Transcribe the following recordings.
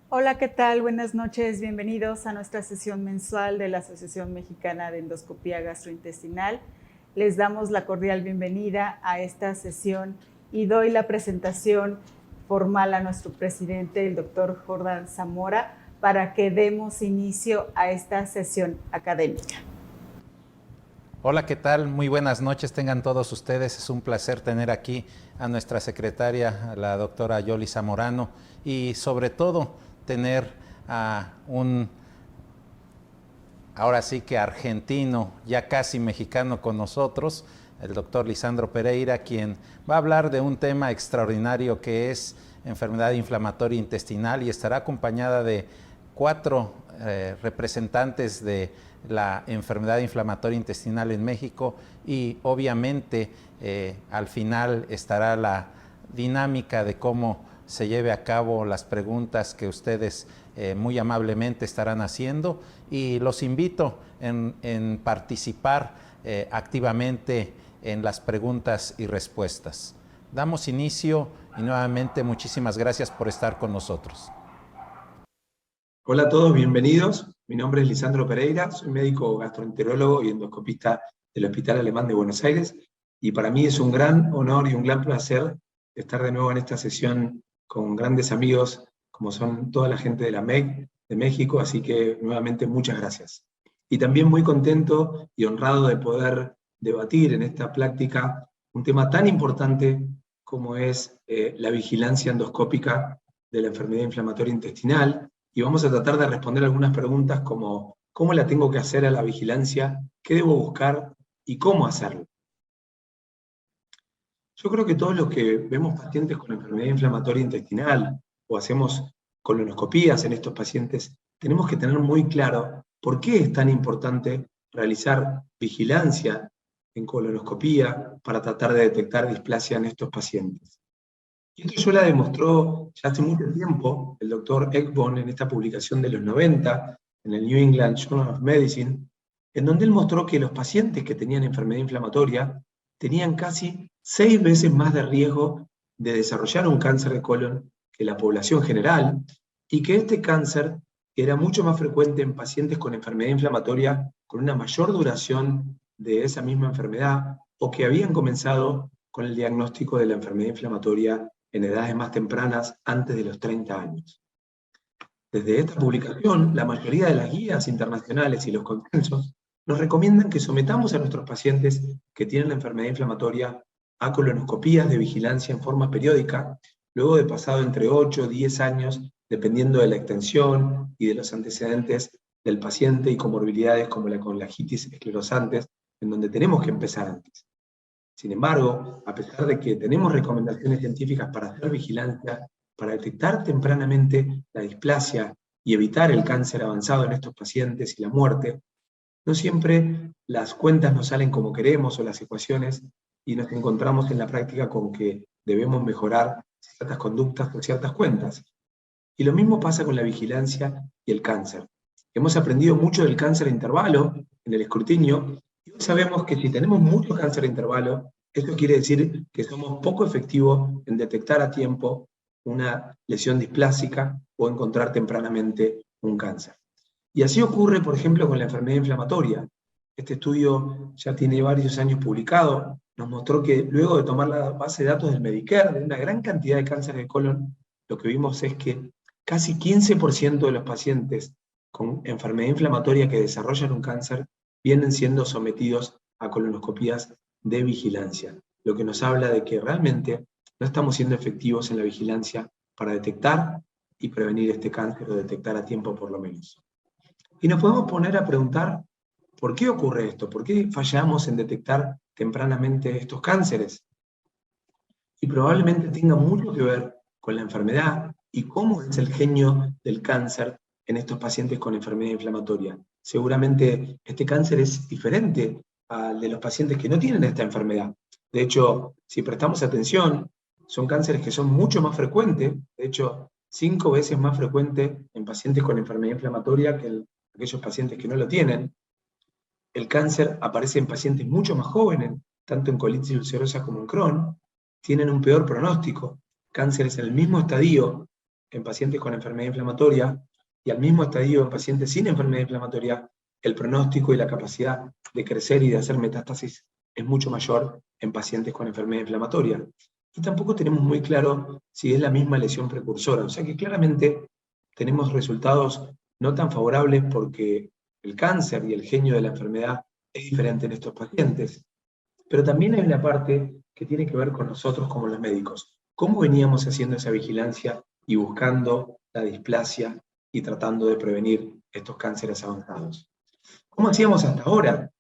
Hola, ¿qué tal? Buenas noches, bienvenidos a nuestra sesión mensual de la Asociación Mexicana de Endoscopía Gastrointestinal. Les damos la cordial bienvenida a esta sesión y doy la presentación formal a nuestro presidente, el doctor Jordán Zamora, para que demos inicio a esta sesión académica. Hola, ¿qué tal? Muy buenas noches tengan todos ustedes. Es un placer tener aquí a nuestra secretaria, a la doctora Yoli Zamorano, y sobre todo tener a ahora sí que argentino, ya casi mexicano con nosotros, el doctor Lisandro Pereira, quien va a hablar de un tema extraordinario que es enfermedad inflamatoria intestinal, y estará acompañada de 4 representantes de la enfermedad inflamatoria intestinal en México, y obviamente al final estará la dinámica de cómo se lleve a cabo las preguntas que ustedes muy amablemente estarán haciendo, y los invito en participar activamente en las preguntas y respuestas. Damos inicio y nuevamente muchísimas gracias por estar con nosotros. Hola a todos, bienvenidos. Mi nombre es Lisandro Pereira, soy médico gastroenterólogo y endoscopista del Hospital Alemán de Buenos Aires, y para mí es un gran honor y un gran placer estar de nuevo en esta sesión con grandes amigos como son toda la gente de la MEC de México, así que nuevamente muchas gracias. Y también muy contento y honrado de poder debatir en esta práctica un tema tan importante como es la vigilancia endoscópica de la enfermedad inflamatoria intestinal, y vamos a tratar de responder algunas preguntas como ¿cómo la tengo que hacer a la vigilancia? ¿Qué debo buscar? ¿Y cómo hacerlo? Yo creo que todos los que vemos pacientes con enfermedad inflamatoria intestinal o hacemos colonoscopías en estos pacientes, tenemos que tener muy claro por qué es tan importante realizar vigilancia en colonoscopía para tratar de detectar displasia en estos pacientes. Y esto ya la demostró ya hace mucho tiempo el doctor Ekbom en esta publicación de los 90, en el New England Journal of Medicine, en donde él mostró que los pacientes que tenían enfermedad inflamatoria tenían casi 6 veces más de riesgo de desarrollar un cáncer de colon que la población general, y que este cáncer era mucho más frecuente en pacientes con enfermedad inflamatoria con una mayor duración de esa misma enfermedad, o que habían comenzado con el diagnóstico de la enfermedad inflamatoria en edades más tempranas, antes de los 30 años. Desde esta publicación, la mayoría de las guías internacionales y los consensos nos recomiendan que sometamos a nuestros pacientes que tienen la enfermedad inflamatoria a colonoscopías de vigilancia en forma periódica, luego de pasado entre 8 y 10 años, dependiendo de la extensión y de los antecedentes del paciente y comorbilidades como la colangitis esclerosantes, en donde tenemos que empezar antes. Sin embargo, a pesar de que tenemos recomendaciones científicas para hacer vigilancia, para detectar tempranamente la displasia y evitar el cáncer avanzado en estos pacientes y la muerte, no siempre las cuentas nos salen como queremos o las ecuaciones, y nos encontramos en la práctica con que debemos mejorar ciertas conductas o ciertas cuentas. Y lo mismo pasa con la vigilancia y el cáncer. Hemos aprendido mucho del cáncer a intervalo en el escrutinio, y hoy sabemos que si tenemos mucho cáncer a intervalo, esto quiere decir que somos poco efectivos en detectar a tiempo una lesión displásica o encontrar tempranamente un cáncer. Y así ocurre, por ejemplo, con la enfermedad inflamatoria. Este estudio ya tiene varios años publicado, nos mostró que luego de tomar la base de datos del Medicare de una gran cantidad de cáncer de colon, lo que vimos es que casi 15% de los pacientes con enfermedad inflamatoria que desarrollan un cáncer vienen siendo sometidos a colonoscopías de vigilancia, lo que nos habla de que realmente no estamos siendo efectivos en la vigilancia para detectar y prevenir este cáncer, o detectar a tiempo por lo menos. Y nos podemos poner a preguntar, ¿por qué ocurre esto? ¿Por qué fallamos en detectar tempranamente estos cánceres? Y probablemente tenga mucho que ver con la enfermedad y cómo es el genio del cáncer en estos pacientes con enfermedad inflamatoria. Seguramente este cáncer es diferente al de los pacientes que no tienen esta enfermedad. De hecho, si prestamos atención, son cánceres que son mucho más frecuentes, de hecho, 5 veces más frecuentes en pacientes con enfermedad inflamatoria que aquellos pacientes que no lo tienen. El cáncer aparece en pacientes mucho más jóvenes, tanto en colitis ulcerosa como en Crohn. Tienen un peor pronóstico, cánceres en el mismo estadio en pacientes con enfermedad inflamatoria y al mismo estadio en pacientes sin enfermedad inflamatoria, el pronóstico y la capacidad de crecer y de hacer metástasis es mucho mayor en pacientes con enfermedad inflamatoria. Y tampoco tenemos muy claro si es la misma lesión precursora, o sea que claramente tenemos resultados no tan favorables porque el cáncer y el genio de la enfermedad es diferente en estos pacientes. Pero también hay una parte que tiene que ver con nosotros como los médicos. ¿Cómo veníamos haciendo esa vigilancia y buscando la displasia y tratando de prevenir estos cánceres avanzados? ¿Cómo hacíamos hasta ahora?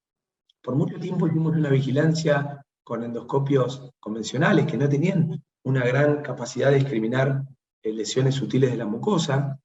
Por mucho tiempo hicimos una vigilancia con endoscopios convencionales que no tenían una gran capacidad de discriminar lesiones sutiles de la mucosa.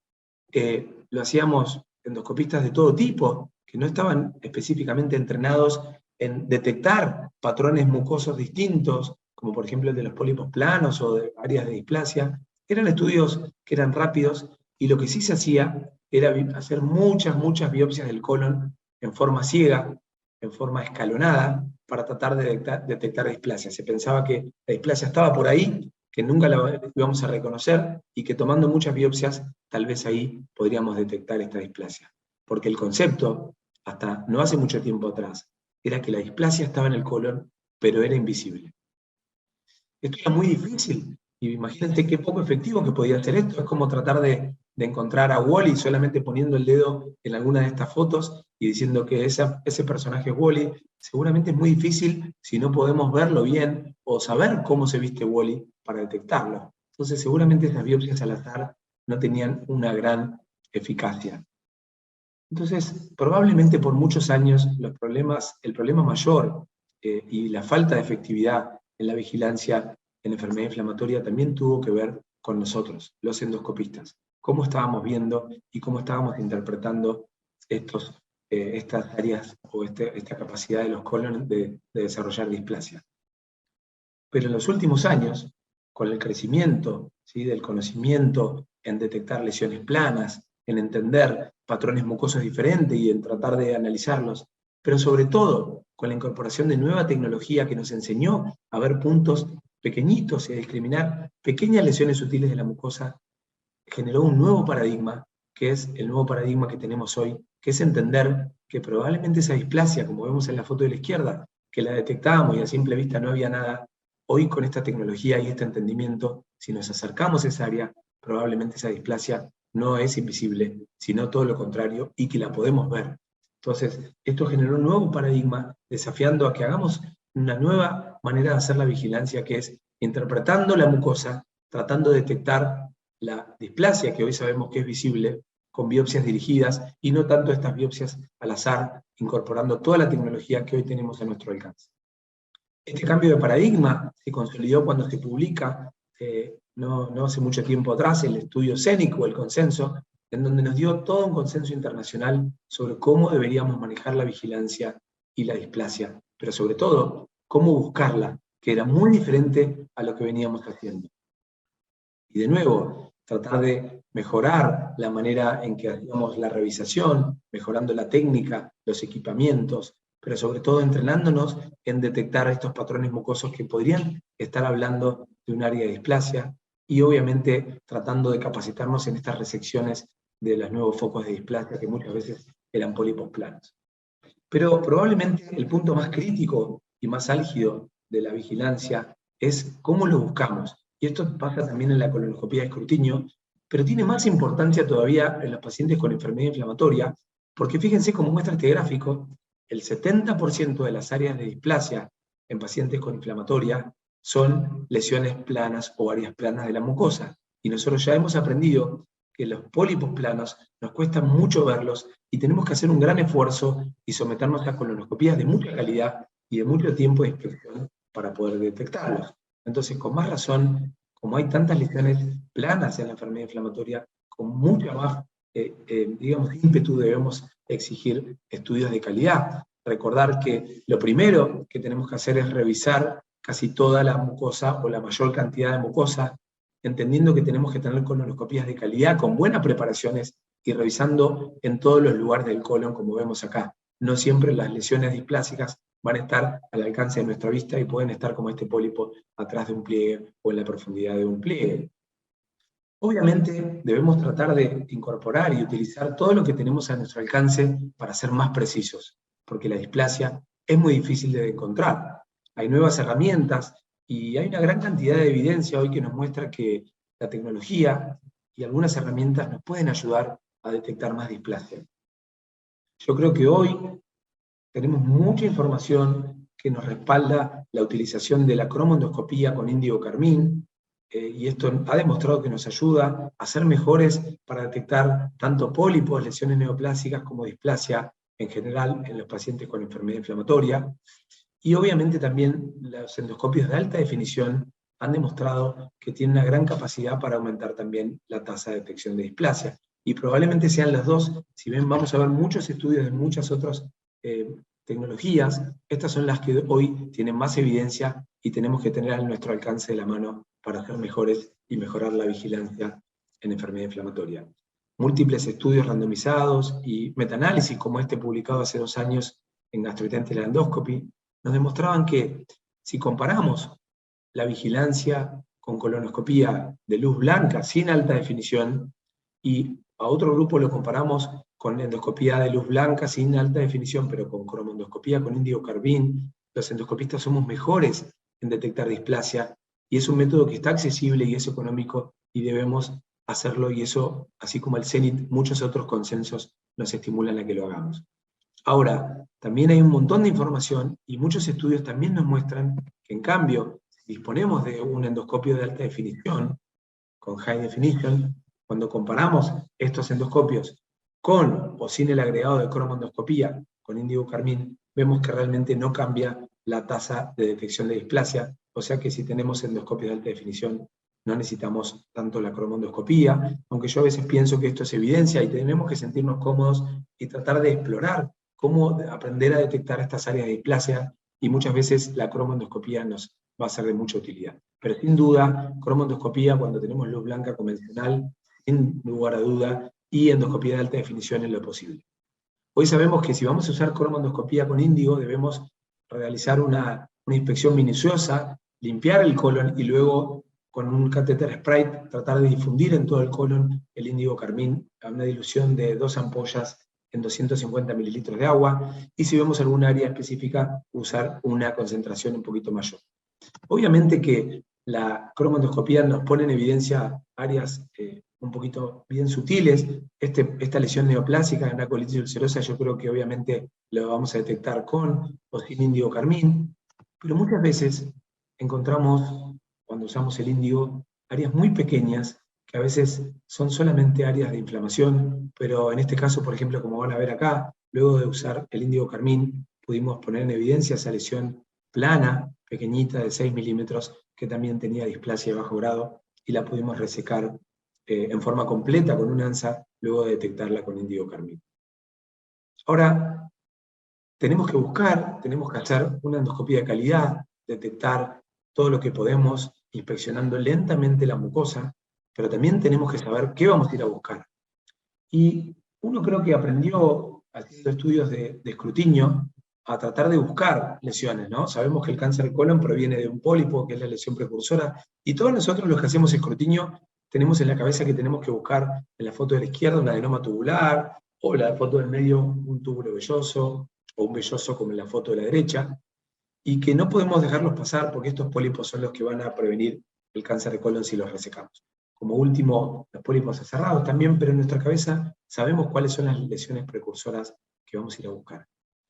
Lo hacíamos endoscopistas de todo tipo, que no estaban específicamente entrenados en detectar patrones mucosos distintos, como por ejemplo el de los pólipos planos o de áreas de displasia. Eran estudios que eran rápidos y lo que sí se hacía era hacer muchas biopsias del colon en forma ciega, en forma escalonada, para tratar de detectar displasia. Se pensaba que la displasia estaba por ahí, que nunca la íbamos a reconocer y que tomando muchas biopsias, tal vez ahí podríamos detectar esta displasia. Porque el concepto, hasta no hace mucho tiempo atrás, era que la displasia estaba en el colon, pero era invisible. Esto era muy difícil, y imagínense qué poco efectivo que podía ser esto. Es como tratar de encontrar a Wall-E solamente poniendo el dedo en alguna de estas fotos y diciendo que ese personaje es Wall-E. Seguramente es muy difícil si no podemos verlo bien o saber cómo se viste Wall-E para detectarlo. Entonces seguramente estas biopsias al azar no tenían una gran eficacia. Entonces, probablemente por muchos años el problema mayor y la falta de efectividad en la vigilancia en enfermedad inflamatoria también tuvo que ver con nosotros, los endoscopistas. Cómo estábamos viendo y cómo estábamos interpretando estas áreas o esta capacidad de los colones de desarrollar displasia. Pero en los últimos años, con el crecimiento, ¿sí?, del conocimiento en detectar lesiones planas, en entender patrones mucosos diferentes y en tratar de analizarlos, pero sobre todo con la incorporación de nueva tecnología que nos enseñó a ver puntos pequeñitos y a discriminar pequeñas lesiones sutiles de la mucosa, generó un nuevo paradigma, que es el nuevo paradigma que tenemos hoy, que es entender que probablemente esa displasia, como vemos en la foto de la izquierda, que la detectábamos y a simple vista no había nada, hoy con esta tecnología y este entendimiento, si nos acercamos a esa área, probablemente esa displasia no es invisible, sino todo lo contrario, y que la podemos ver. Entonces, esto generó un nuevo paradigma, desafiando a que hagamos una nueva manera de hacer la vigilancia, que es interpretando la mucosa, tratando de detectar la displasia, que hoy sabemos que es visible, con biopsias dirigidas, y no tanto estas biopsias al azar, incorporando toda la tecnología que hoy tenemos a nuestro alcance. Este cambio de paradigma se consolidó cuando se publica, no hace mucho tiempo atrás, el estudio CENIC o el consenso, en donde nos dio todo un consenso internacional sobre cómo deberíamos manejar la vigilancia y la displasia, pero sobre todo, cómo buscarla, que era muy diferente a lo que veníamos haciendo. Y de nuevo, tratar de mejorar la manera en que hacíamos la revisación, mejorando la técnica, los equipamientos, pero sobre todo entrenándonos en detectar estos patrones mucosos que podrían estar hablando de un área de displasia, y obviamente tratando de capacitarnos en estas resecciones de los nuevos focos de displasia que muchas veces eran pólipos planos. Pero probablemente el punto más crítico y más álgido de la vigilancia es cómo lo buscamos. Y esto pasa también en la colonoscopía de escrutinio, pero tiene más importancia todavía en los pacientes con enfermedad inflamatoria, porque fíjense cómo muestra este gráfico, el 70% de las áreas de displasia en pacientes con inflamatoria son lesiones planas o áreas planas de la mucosa. Y nosotros ya hemos aprendido que los pólipos planos nos cuesta mucho verlos y tenemos que hacer un gran esfuerzo y someternos a colonoscopías de mucha calidad y de mucho tiempo de inspección para poder detectarlos. Entonces, con más razón, como hay tantas lesiones planas en la enfermedad inflamatoria, con mucha más, digamos, ímpetu debemos exigir estudios de calidad. Recordar que lo primero que tenemos que hacer es revisar casi toda la mucosa o la mayor cantidad de mucosa, entendiendo que tenemos que tener colonoscopías de calidad con buenas preparaciones y revisando en todos los lugares del colon, como vemos acá. No siempre las lesiones displásicas van a estar al alcance de nuestra vista y pueden estar como este pólipo atrás de un pliegue o en la profundidad de un pliegue. Obviamente debemos tratar de incorporar y utilizar todo lo que tenemos a nuestro alcance para ser más precisos, porque la displasia es muy difícil de encontrar. Hay nuevas herramientas y hay una gran cantidad de evidencia hoy que nos muestra que la tecnología y algunas herramientas nos pueden ayudar a detectar más displasia. Yo creo que hoy tenemos mucha información que nos respalda la utilización de la cromoendoscopía con índigo carmín, y esto ha demostrado que nos ayuda a ser mejores para detectar tanto pólipos, lesiones neoplásicas como displasia en general en los pacientes con enfermedad inflamatoria. Y obviamente también los endoscopios de alta definición han demostrado que tienen una gran capacidad para aumentar también la tasa de detección de displasia. Y probablemente sean las dos, si bien vamos a ver muchos estudios de muchas otras tecnologías, estas son las que hoy tienen más evidencia y tenemos que tener a nuestro alcance de la mano para ser mejores y mejorar la vigilancia en enfermedad inflamatoria. Múltiples estudios randomizados y metaanálisis como este publicado hace 2 años en Gastrointestinal Endoscopy nos demostraban que si comparamos la vigilancia con colonoscopía de luz blanca sin alta definición y a otro grupo lo comparamos con endoscopía de luz blanca sin alta definición, pero con cromoendoscopía con índigo carmín, los endoscopistas somos mejores en detectar displasia, y es un método que está accesible y es económico, y debemos hacerlo, y eso, así como el CENIT, muchos otros consensos nos estimulan a que lo hagamos. Ahora, también hay un montón de información, y muchos estudios también nos muestran que, en cambio, si disponemos de un endoscopio de alta definición, con high definition, cuando comparamos estos endoscopios con o sin el agregado de cromoendoscopía con índigo carmín, vemos que realmente no cambia la tasa de detección de displasia, o sea que si tenemos endoscopios de alta definición no necesitamos tanto la cromoendoscopía, aunque yo a veces pienso que esto es evidencia y tenemos que sentirnos cómodos y tratar de explorar cómo aprender a detectar estas áreas de displasia, y muchas veces la cromoendoscopía nos va a ser de mucha utilidad. Pero sin duda, cromoendoscopía cuando tenemos luz blanca convencional, sin lugar a duda, y endoscopía de alta definición en lo posible. Hoy sabemos que si vamos a usar cromoendoscopía con índigo, debemos realizar una inspección minuciosa, limpiar el colon y luego con un catéter Sprite tratar de difundir en todo el colon el índigo carmín a una dilución de 2 ampollas en 250 mililitros de agua, y si vemos alguna área específica, usar una concentración un poquito mayor. Obviamente que la cromoendoscopía nos pone en evidencia áreas un poquito bien sutiles. Esta lesión neoplásica en una colitis ulcerosa yo creo que obviamente lo vamos a detectar con o sin índigo carmín, pero muchas veces encontramos, cuando usamos el índigo, áreas muy pequeñas que a veces son solamente áreas de inflamación, pero en este caso, por ejemplo, como van a ver acá, luego de usar el índigo carmín, pudimos poner en evidencia esa lesión plana, pequeñita, de 6 milímetros, que también tenía displasia de bajo grado, y la pudimos resecar en forma completa con una ANSA, luego de detectarla con índigo carmín. Ahora, tenemos que hacer una endoscopía de calidad, detectar todo lo que podemos, inspeccionando lentamente la mucosa, pero también tenemos que saber qué vamos a ir a buscar. Y uno creo que aprendió, haciendo estudios de escrutinio, a tratar de buscar lesiones, ¿no? Sabemos que el cáncer de colon proviene de un pólipo, que es la lesión precursora, y todos nosotros los que hacemos escrutinio tenemos en la cabeza que tenemos que buscar en la foto de la izquierda un adenoma tubular, o en la foto del medio un túbulo velloso, o un velloso como en la foto de la derecha, y que no podemos dejarlos pasar porque estos pólipos son los que van a prevenir el cáncer de colon si los resecamos. Como último, los pólipos cerrados también, pero en nuestra cabeza sabemos cuáles son las lesiones precursoras que vamos a ir a buscar.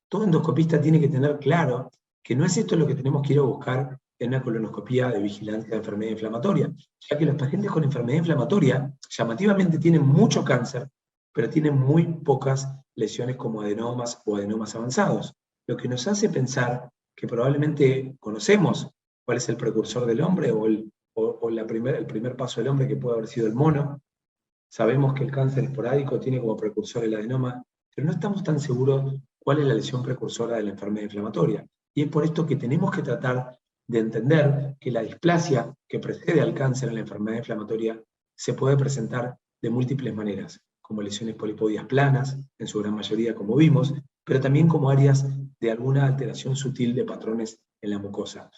Todo endoscopista tiene que tener claro que no es esto lo que tenemos que ir a buscar en una colonoscopía de vigilancia de enfermedad inflamatoria, ya que los pacientes con enfermedad inflamatoria llamativamente tienen mucho cáncer, pero tienen muy pocas lesiones como adenomas o adenomas avanzados, lo que nos hace pensar que probablemente conocemos cuál es el precursor del hombre o el primer paso del hombre, que puede haber sido el mono. Sabemos que el cáncer esporádico tiene como precursor el adenoma, pero no estamos tan seguros cuál es la lesión precursora de la enfermedad inflamatoria. Y es por esto que tenemos que tratar de entender que la displasia que precede al cáncer en la enfermedad inflamatoria se puede presentar de múltiples maneras, como lesiones polipoides planas, en su gran mayoría como vimos, pero también como áreas de alguna alteración sutil de patrones en la mucosa.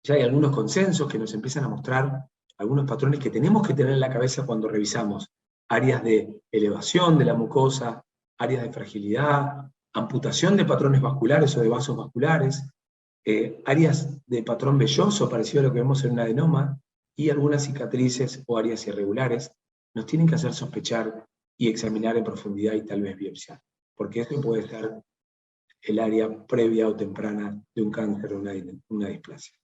Ya hay algunos consensos que nos empiezan a mostrar algunos patrones que tenemos que tener en la cabeza cuando revisamos áreas de elevación de la mucosa, áreas de fragilidad, amputación de patrones vasculares o de vasos vasculares, áreas de patrón velloso, parecido a lo que vemos en un adenoma, y algunas cicatrices o áreas irregulares, nos tienen que hacer sospechar y examinar en profundidad y tal vez biopsiar, porque esto puede ser el área previa o temprana de un cáncer o una displasia.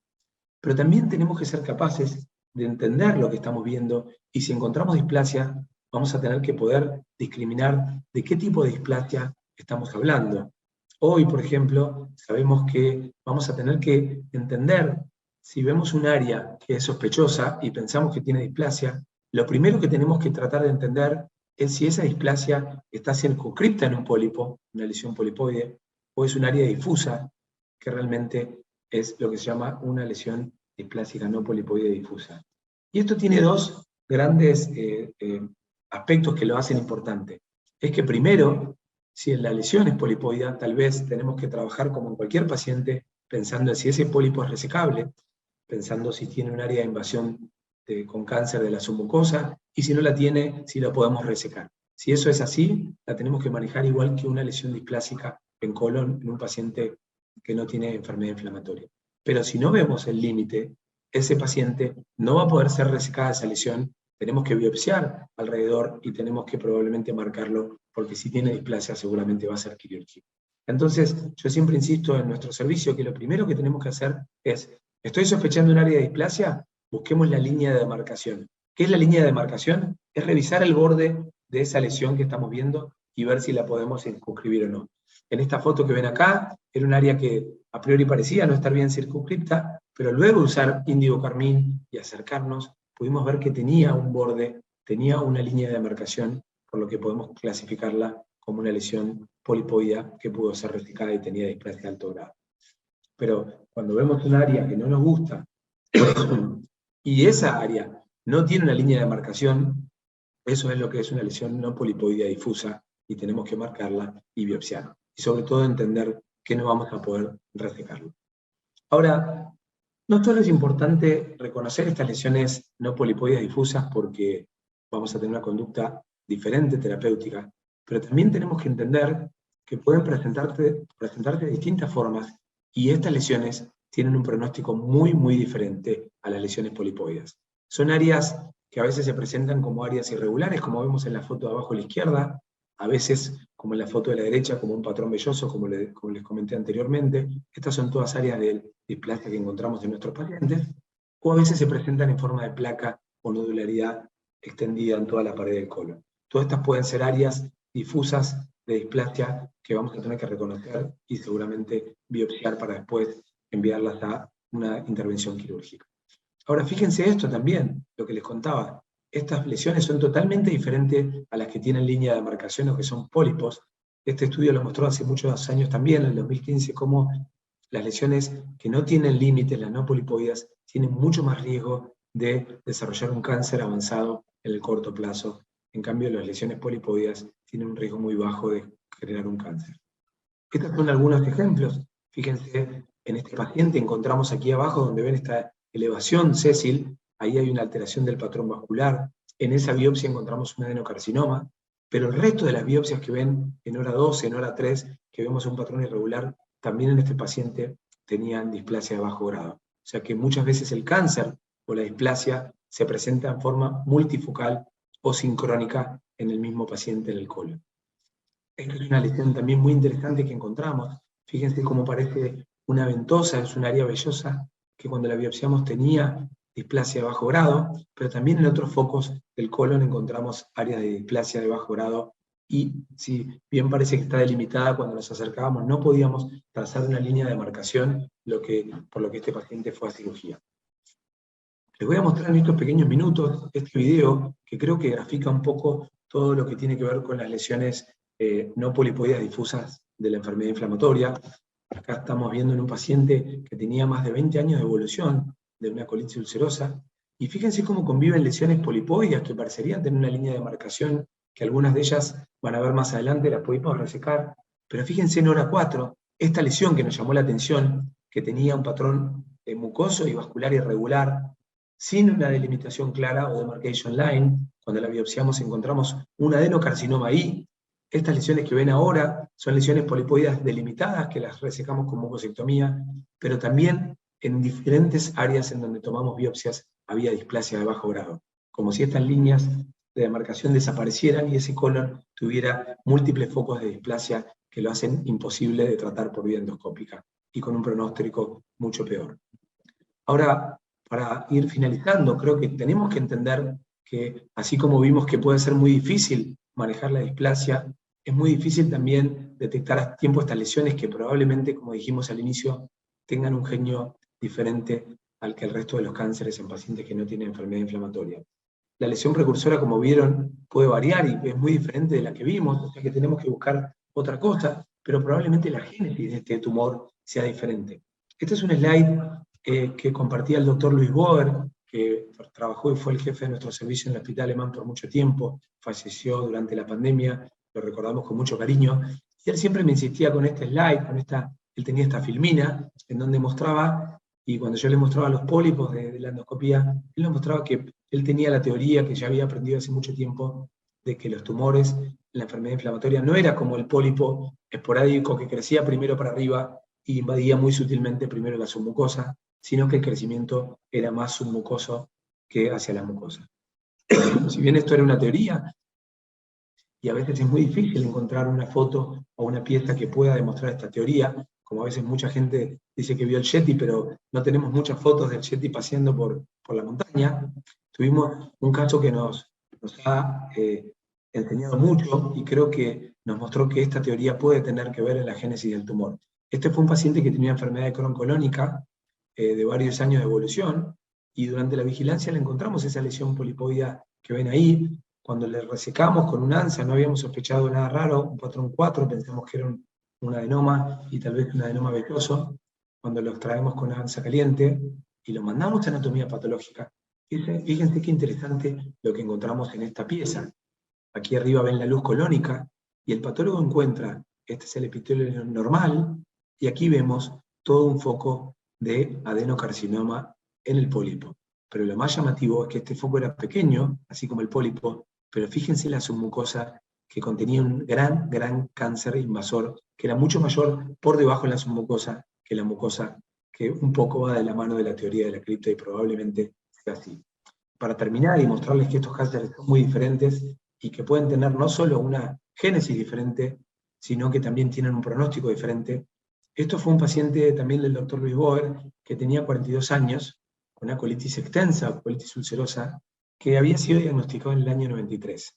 Pero también tenemos que ser capaces de entender lo que estamos viendo, y si encontramos displasia, vamos a tener que poder discriminar de qué tipo de displasia estamos hablando. Hoy, por ejemplo, sabemos que vamos a tener que entender, si vemos un área que es sospechosa y pensamos que tiene displasia, lo primero que tenemos que tratar de entender es si esa displasia está circunscripta en un pólipo, una lesión polipoide, o es un área difusa, que realmente es lo que se llama una lesión displásica no polipoide difusa. Y esto tiene dos grandes aspectos que lo hacen importante. Es que primero, si la lesión es polipoidea, tal vez tenemos que trabajar como en cualquier paciente, pensando en si ese pólipo es resecable, pensando si tiene un área de invasión con cáncer de la submucosa, y si no la tiene, si la podemos resecar. Si eso es así, la tenemos que manejar igual que una lesión displásica en colon en un paciente que no tiene enfermedad inflamatoria. Pero si no vemos el límite, ese paciente no va a poder ser resecada esa lesión, tenemos que biopsiar alrededor y tenemos que probablemente marcarlo, porque si tiene displasia seguramente va a ser quirúrgico. Entonces, yo siempre insisto en nuestro servicio que lo primero que tenemos que hacer es, ¿estoy sospechando un área de displasia? Busquemos la línea de demarcación. ¿Qué es la línea de demarcación? Es revisar el borde de esa lesión que estamos viendo y ver si la podemos circunscribir o no. En esta foto que ven acá, era un área que a priori parecía no estar bien circunscripta, pero luego de usar índigo carmín y acercarnos, pudimos ver que tenía un borde, tenía una línea de demarcación, por lo que podemos clasificarla como una lesión polipoidea que pudo ser resecada y tenía displasia de alto grado. Pero cuando vemos un área que no nos gusta, y esa área no tiene una línea de demarcación, eso es lo que es una lesión no polipoidea difusa, y tenemos que marcarla y biopsiar. Y sobre todo entender que no vamos a poder resecarlo. Ahora, no solo es importante reconocer estas lesiones no polipoides difusas porque vamos a tener una conducta diferente terapéutica, pero también tenemos que entender que pueden presentarse de distintas formas, y estas lesiones tienen un pronóstico muy, muy diferente a las lesiones polipoides. Son áreas que a veces se presentan como áreas irregulares, como vemos en la foto de abajo a la izquierda, a veces, como en la foto de la derecha, como un patrón velloso, como les comenté anteriormente. Estas son todas áreas de displasia que encontramos en nuestros pacientes, o a veces se presentan en forma de placa o nodularidad extendida en toda la pared del colon. Todas estas pueden ser áreas difusas de displasia que vamos a tener que reconocer y seguramente biopsiar para después enviarlas a una intervención quirúrgica. Ahora, fíjense esto también, lo que les contaba. Estas lesiones son totalmente diferentes a las que tienen línea de demarcación o que son pólipos. Este estudio lo mostró hace muchos años también, en el 2015, cómo las lesiones que no tienen límites, las no polipoides, tienen mucho más riesgo de desarrollar un cáncer avanzado en el corto plazo. En cambio, las lesiones polipoides tienen un riesgo muy bajo de generar un cáncer. Estos son algunos ejemplos. Fíjense, en este paciente encontramos aquí abajo, donde ven esta elevación sésil, ahí hay una alteración del patrón vascular. En esa biopsia encontramos un adenocarcinoma, pero el resto de las biopsias que ven en hora 12, en hora 3, que vemos un patrón irregular, también en este paciente tenían displasia de bajo grado. O sea que muchas veces el cáncer o la displasia se presenta en forma multifocal o sincrónica en el mismo paciente en el colon. Esta es una lesión también muy interesante que encontramos. Fíjense cómo parece una ventosa, es un área vellosa que cuando la biopsiamos tenía displasia de bajo grado, pero también en otros focos del colon encontramos áreas de displasia de bajo grado, y si bien parece que está delimitada, cuando nos acercábamos no podíamos trazar una línea de demarcación, por lo que este paciente fue a cirugía. Les voy a mostrar en estos pequeños minutos este video que creo que grafica un poco todo lo que tiene que ver con las lesiones no polipoides difusas de la enfermedad inflamatoria. Acá estamos viendo en un paciente que tenía más de 20 años de evolución de una colitis ulcerosa, y fíjense cómo conviven lesiones polipoides que parecerían tener una línea de demarcación, que algunas de ellas van a ver más adelante, las podemos resecar, pero fíjense en hora 4, esta lesión que nos llamó la atención, que tenía un patrón mucoso y vascular irregular, sin una delimitación clara o demarcation line. Cuando la biopsiamos encontramos un adenocarcinoma ahí. Estas lesiones que ven ahora son lesiones polipoides delimitadas que las resecamos con mucosectomía, pero también en diferentes áreas en donde tomamos biopsias había displasia de bajo grado, como si estas líneas de demarcación desaparecieran y ese colon tuviera múltiples focos de displasia que lo hacen imposible de tratar por vía endoscópica y con un pronóstico mucho peor. Ahora, para ir finalizando, creo que tenemos que entender que, así como vimos que puede ser muy difícil manejar la displasia, es muy difícil también detectar a tiempo estas lesiones que probablemente, como dijimos al inicio, tengan un genio diferente al que el resto de los cánceres en pacientes que no tienen enfermedad inflamatoria. La lesión precursora, como vieron, puede variar y es muy diferente de la que vimos, o sea que tenemos que buscar otra cosa, pero probablemente la génesis de este tumor sea diferente. Este es un slide que compartía el doctor Luis Boer, que trabajó y fue el jefe de nuestro servicio en el Hospital Alemán por mucho tiempo, falleció durante la pandemia, lo recordamos con mucho cariño, y él siempre me insistía con este slide, él tenía esta filmina, en donde mostraba, y cuando yo le mostraba los pólipos de la endoscopía, él nos mostraba que él tenía la teoría que ya había aprendido hace mucho tiempo, de que los tumores, la enfermedad inflamatoria, no era como el pólipo esporádico que crecía primero para arriba y invadía muy sutilmente primero la submucosa, sino que el crecimiento era más submucoso que hacia la mucosa. Si bien esto era una teoría, y a veces es muy difícil encontrar una foto o una pieza que pueda demostrar esta teoría, como a veces mucha gente dice que vio el Yeti, pero no tenemos muchas fotos del Yeti paseando por la montaña. Tuvimos un caso que nos ha enseñado mucho y creo que nos mostró que esta teoría puede tener que ver en la génesis del tumor. Este fue un paciente que tenía enfermedad de Crohn colónica de varios años de evolución, y durante la vigilancia le encontramos esa lesión polipoidea que ven ahí. Cuando le resecamos con un ANSA no habíamos sospechado nada raro, un patrón 4, pensamos que era un adenoma y tal vez un adenoma velloso. Cuando lo extraemos con ANSA caliente y lo mandamos a anatomía patológica, fíjense qué interesante lo que encontramos en esta pieza. Aquí arriba ven la luz colónica y el patólogo encuentra, este es el epitelio normal, y aquí vemos todo un foco de adenocarcinoma en el pólipo. Pero lo más llamativo es que este foco era pequeño, así como el pólipo, pero fíjense la submucosa que contenía un gran cáncer invasor, que era mucho mayor por debajo de la submucosa que la mucosa, que un poco va de la mano de la teoría de la cripta y probablemente sea así. Para terminar y mostrarles que estos cánceres son muy diferentes y que pueden tener no solo una génesis diferente, sino que también tienen un pronóstico diferente. Esto fue un paciente también del doctor Luis Boer, que tenía 42 años, con una colitis extensa, colitis ulcerosa, que había sido diagnosticado en el año 93.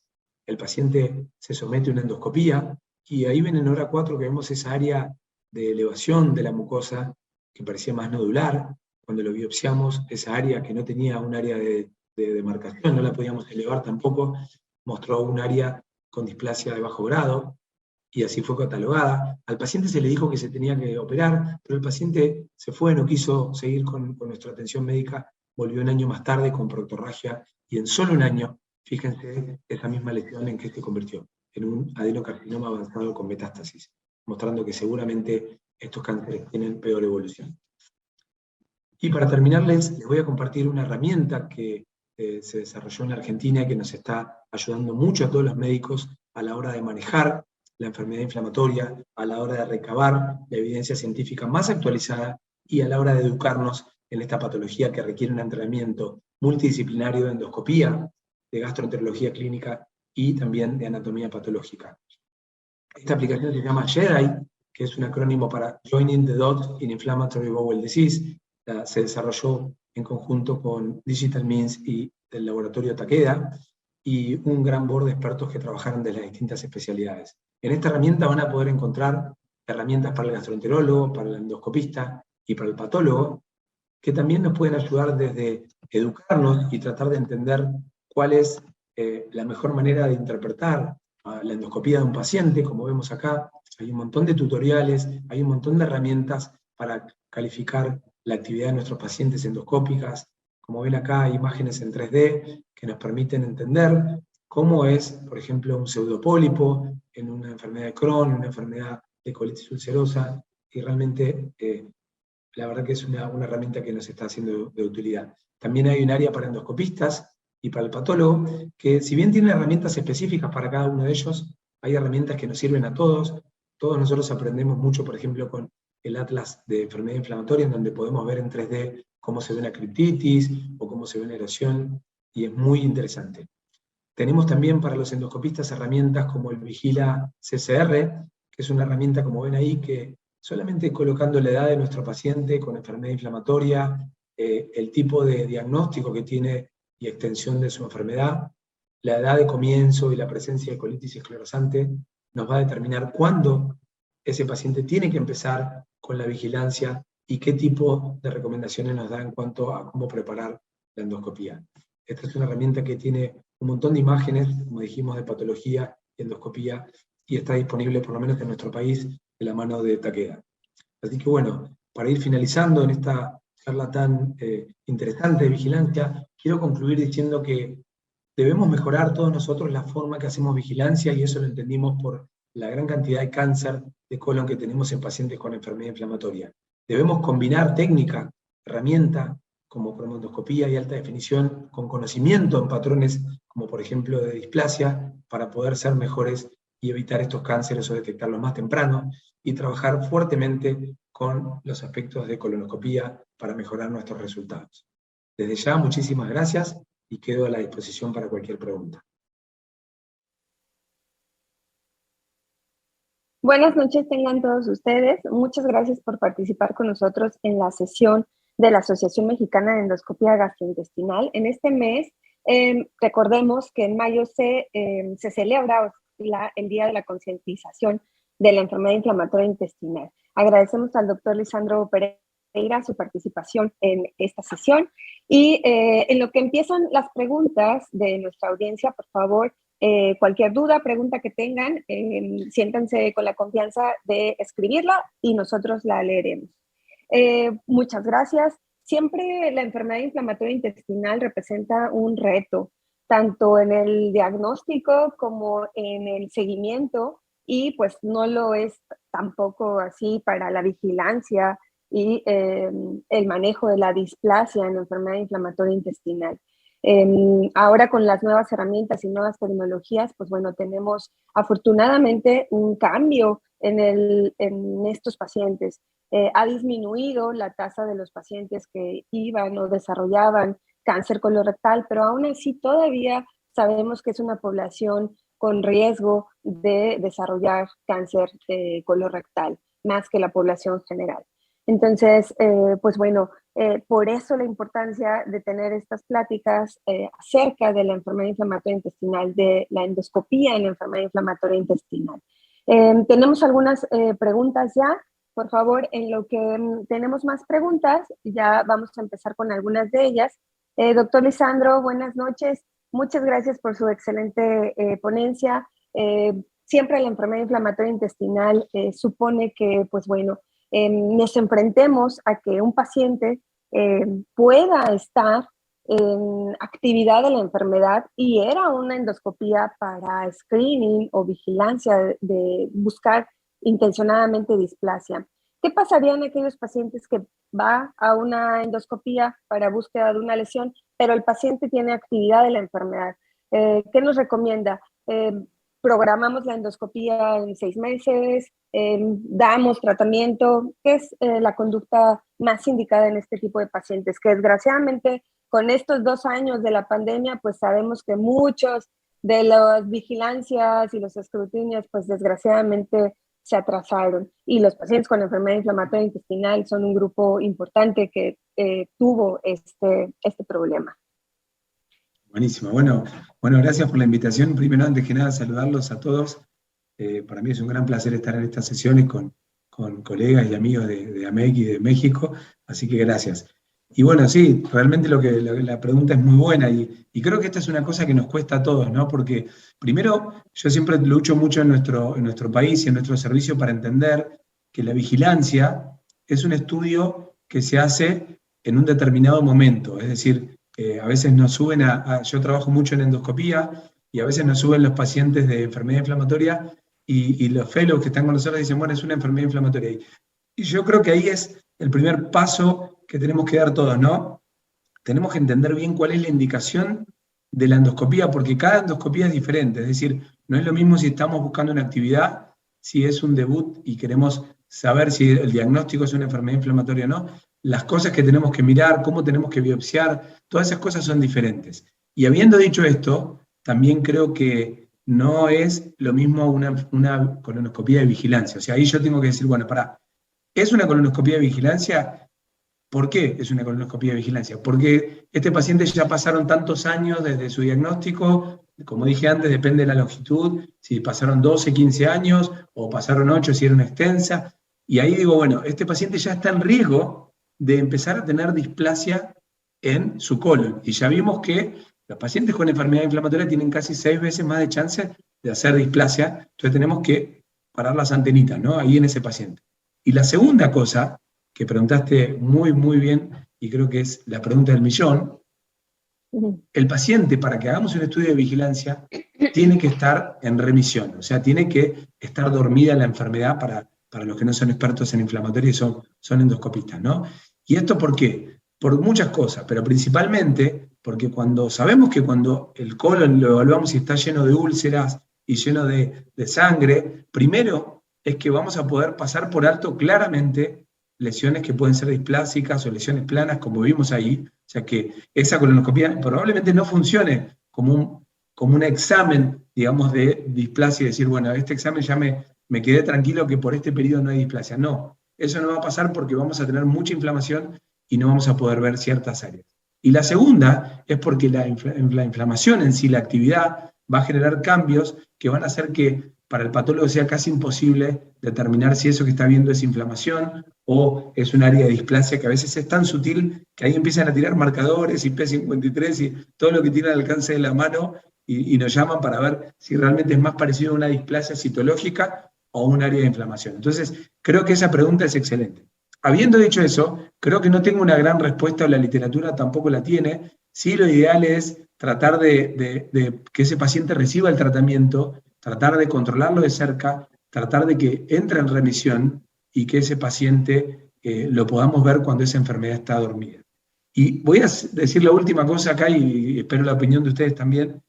El paciente se somete a una endoscopía, y ahí ven en hora 4 que vemos esa área de elevación de la mucosa, que parecía más nodular. Cuando lo biopsiamos, esa área que no tenía un área de demarcación, no la podíamos elevar tampoco, mostró un área con displasia de bajo grado, y así fue catalogada. Al paciente se le dijo que se tenía que operar, pero el paciente se fue, no quiso seguir con nuestra atención médica, volvió un año más tarde con proctorragia, y en solo un año, fíjense esa misma lesión en que se convirtió, en un adenocarcinoma avanzado con metástasis, mostrando que seguramente estos cánceres tienen peor evolución. Y para terminarles, les voy a compartir una herramienta que se desarrolló en la Argentina y que nos está ayudando mucho a todos los médicos a la hora de manejar la enfermedad inflamatoria, a la hora de recabar la evidencia científica más actualizada y a la hora de educarnos en esta patología que requiere un entrenamiento multidisciplinario de endoscopía, de gastroenterología clínica y también de anatomía patológica. Esta aplicación se llama JEDI, que es un acrónimo para Joining the Dots in Inflammatory Bowel Disease. Se desarrolló en conjunto con Digital Means y del laboratorio Takeda, y un gran board de expertos que trabajaron de las distintas especialidades. En esta herramienta van a poder encontrar herramientas para el gastroenterólogo, para el endoscopista y para el patólogo, que también nos pueden ayudar desde educarnos y tratar de entender cuál es la mejor manera de interpretar la endoscopía de un paciente. Como vemos acá, hay un montón de tutoriales, hay un montón de herramientas para calificar la actividad de nuestros pacientes endoscópicas. Como ven acá, hay imágenes en 3D que nos permiten entender cómo es, por ejemplo, un pseudopólipo en una enfermedad de Crohn, en una enfermedad de colitis ulcerosa, y realmente la verdad que es una herramienta que nos está haciendo de utilidad. También hay un área para endoscopistas y para el patólogo, que si bien tienen herramientas específicas para cada uno de ellos, hay herramientas que nos sirven a todos. Todos nosotros aprendemos mucho, por ejemplo, con el Atlas de Enfermedad Inflamatoria, en donde podemos ver en 3D cómo se ve una criptitis o cómo se ve una erosión, y es muy interesante. Tenemos también para los endoscopistas herramientas como el Vigila CCR, que es una herramienta, como ven ahí, que solamente colocando la edad de nuestro paciente con enfermedad inflamatoria, el tipo de diagnóstico que tiene y extensión de su enfermedad, la edad de comienzo y la presencia de colitis esclerosante, nos va a determinar cuándo ese paciente tiene que empezar con la vigilancia y qué tipo de recomendaciones nos da en cuanto a cómo preparar la endoscopía. Esta es una herramienta que tiene un montón de imágenes, como dijimos, de patología y endoscopía, y está disponible, por lo menos en nuestro país, de la mano de Takeda. Así que bueno, para ir finalizando en esta charla tan interesante de vigilancia, quiero concluir diciendo que debemos mejorar todos nosotros la forma que hacemos vigilancia, y eso lo entendimos por la gran cantidad de cáncer de colon que tenemos en pacientes con enfermedad inflamatoria. Debemos combinar técnica, herramienta, como cromodoscopía y alta definición, con conocimiento en patrones, como por ejemplo de displasia, para poder ser mejores y evitar estos cánceres o detectarlos más temprano, y trabajar fuertemente con los aspectos de colonoscopía para mejorar nuestros resultados. Desde ya, muchísimas gracias, y quedo a la disposición para cualquier pregunta. Buenas noches tengan todos ustedes. Muchas gracias por participar con nosotros en la sesión de la Asociación Mexicana de Endoscopía Gastrointestinal. En este mes, recordemos que en mayo se celebra el Día de la Concientización de la Enfermedad Inflamatoria Intestinal. Agradecemos al doctor Lisandro Pereira su participación en esta sesión, y en lo que empiezan las preguntas de nuestra audiencia, por favor, cualquier duda, pregunta que tengan, siéntanse con la confianza de escribirla y nosotros la leeremos. Muchas gracias. Siempre la enfermedad inflamatoria intestinal representa un reto, tanto en el diagnóstico como en el seguimiento, y pues no lo es tampoco así para la vigilancia y el manejo de la displasia en la enfermedad inflamatoria intestinal. Ahora con las nuevas herramientas y nuevas tecnologías, pues bueno, tenemos afortunadamente un cambio en estos pacientes. Ha disminuido la tasa de los pacientes que iban o desarrollaban cáncer colorectal, pero aún así todavía sabemos que es una población con riesgo de desarrollar cáncer colorectal, más que la población general. Entonces, pues bueno, por eso la importancia de tener estas pláticas acerca de la enfermedad inflamatoria intestinal, de la endoscopía en la enfermedad inflamatoria intestinal. Tenemos algunas preguntas ya. Por favor, en lo que tenemos más preguntas, ya vamos a empezar con algunas de ellas. Doctor Lisandro, buenas noches. Muchas gracias por su excelente ponencia. Siempre la enfermedad inflamatoria intestinal supone que, pues bueno, nos enfrentemos a que un paciente pueda estar en actividad de la enfermedad, y era una endoscopía para screening o vigilancia de buscar intencionadamente displasia. ¿Qué pasaría en aquellos pacientes que va a una endoscopía para búsqueda de una lesión, pero el paciente tiene actividad de la enfermedad? ¿Qué nos recomienda? Programamos la endoscopía en 6 meses, damos tratamiento. ¿Qué es la conducta más indicada en este tipo de pacientes? Que desgraciadamente con estos 2 años de la pandemia, pues sabemos que muchos de las vigilancias y los escrutinios, pues desgraciadamente se atrasaron, y los pacientes con enfermedad inflamatoria intestinal son un grupo importante que tuvo este problema. Buenísimo. Bueno, gracias por la invitación. Primero, antes que nada, saludarlos a todos. Para mí es un gran placer estar en estas sesiones con colegas y amigos de AMEC y de México, así que gracias. Y bueno, sí, realmente la pregunta es muy buena, y creo que esta es una cosa que nos cuesta a todos, ¿no? Porque primero, yo siempre lucho mucho en nuestro país y en nuestro servicio para entender que la vigilancia es un estudio que se hace en un determinado momento, es decir, a veces nos suben yo trabajo mucho en endoscopía, y a veces nos suben los pacientes de enfermedad inflamatoria, y los fellows que están con nosotros dicen, bueno, es una enfermedad inflamatoria. Y yo creo que ahí es el primer paso que tenemos que dar todos, ¿no? tenemos que entender bien cuál es la indicación de la endoscopía, porque cada endoscopía es diferente, es decir, no es lo mismo si estamos buscando una actividad, si es un debut y queremos saber si el diagnóstico es una enfermedad inflamatoria o no, las cosas que tenemos que mirar, cómo tenemos que biopsiar, todas esas cosas son diferentes. Y habiendo dicho esto, también creo que no es lo mismo una colonoscopía de vigilancia. O sea, ahí yo tengo que decir, bueno, pará, ¿es una colonoscopía de vigilancia? ¿Por qué es una colonoscopía de vigilancia? Porque este paciente ya pasaron tantos años desde su diagnóstico, como dije antes, depende de la longitud, si pasaron 12, 15 años, o pasaron 8 si era una extensa, y ahí digo, bueno, este paciente ya está en riesgo de empezar a tener displasia en su colon, y ya vimos que los pacientes con enfermedad inflamatoria tienen casi 6 veces más de chance de hacer displasia, entonces tenemos que parar las antenitas, ¿no? Ahí en ese paciente. Y la segunda cosa, que preguntaste muy, muy bien, y creo que es la pregunta del millón, el paciente, para que hagamos un estudio de vigilancia, tiene que estar en remisión, o sea, tiene que estar dormida la enfermedad para los que no son expertos en inflamatorio y son endoscopistas, ¿no? ¿Y esto por qué? Por muchas cosas, pero principalmente porque sabemos que cuando el colon lo evaluamos y está lleno de úlceras y lleno de sangre, primero es que vamos a poder pasar por alto claramente lesiones que pueden ser displásicas o lesiones planas, como vimos ahí, o sea que esa colonoscopía probablemente no funcione como un examen, digamos, de displasia y decir, bueno, este examen ya me quedé tranquilo que por este periodo no hay displasia. No, eso no va a pasar porque vamos a tener mucha inflamación y no vamos a poder ver ciertas áreas. Y la segunda es porque la inflamación en sí, la actividad, va a generar cambios que van a hacer que para el patólogo sea casi imposible determinar si eso que está viendo es inflamación o es un área de displasia que a veces es tan sutil que ahí empiezan a tirar marcadores y P53 y todo lo que tiene al alcance de la mano y nos llaman para ver si realmente es más parecido a una displasia citológica o un área de inflamación. Entonces, creo que esa pregunta es excelente. Habiendo dicho eso, creo que no tengo una gran respuesta, o la literatura tampoco la tiene. Sí, lo ideal es tratar de que ese paciente reciba el tratamiento, tratar de controlarlo de cerca, tratar de que entre en remisión y que ese paciente lo podamos ver cuando esa enfermedad está dormida. Y voy a decir la última cosa acá, y espero la opinión de ustedes también,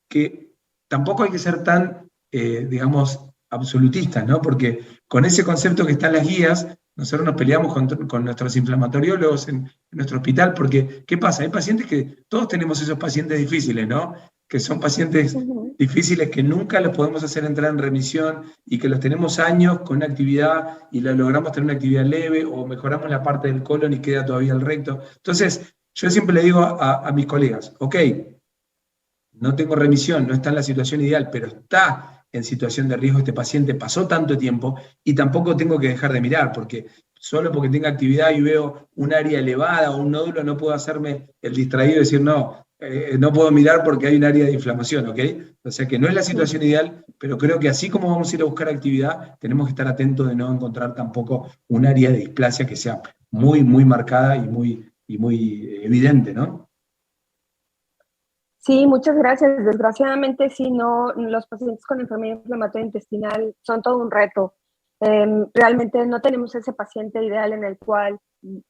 que tampoco hay que ser tan, digamos, absolutistas, ¿no? Porque con ese concepto que está en las guías, nosotros nos peleamos con nuestros inflamatoriólogos en nuestro hospital, porque, ¿qué pasa? Hay pacientes que, todos tenemos esos pacientes difíciles, ¿no? Que son pacientes difíciles que nunca los podemos hacer entrar en remisión y que los tenemos años con una actividad y la logramos tener una actividad leve o mejoramos la parte del colon y queda todavía el recto. Entonces, yo siempre le digo a mis colegas, ok, no tengo remisión, no está en la situación ideal, pero está en situación de riesgo este paciente, pasó tanto tiempo y tampoco tengo que dejar de mirar, porque solo porque tenga actividad y veo un área elevada o un nódulo, no puedo hacerme el distraído y decir, no, no puedo mirar porque hay un área de inflamación, ¿ok? O sea que no es la situación ideal, pero creo que así como vamos a ir a buscar actividad, tenemos que estar atentos de no encontrar tampoco un área de displasia que sea muy, muy marcada y muy evidente, ¿no? Sí, muchas gracias. Desgraciadamente, sí, no, los pacientes con enfermedad inflamatoria intestinal son todo un reto. Realmente no tenemos ese paciente ideal en el cual,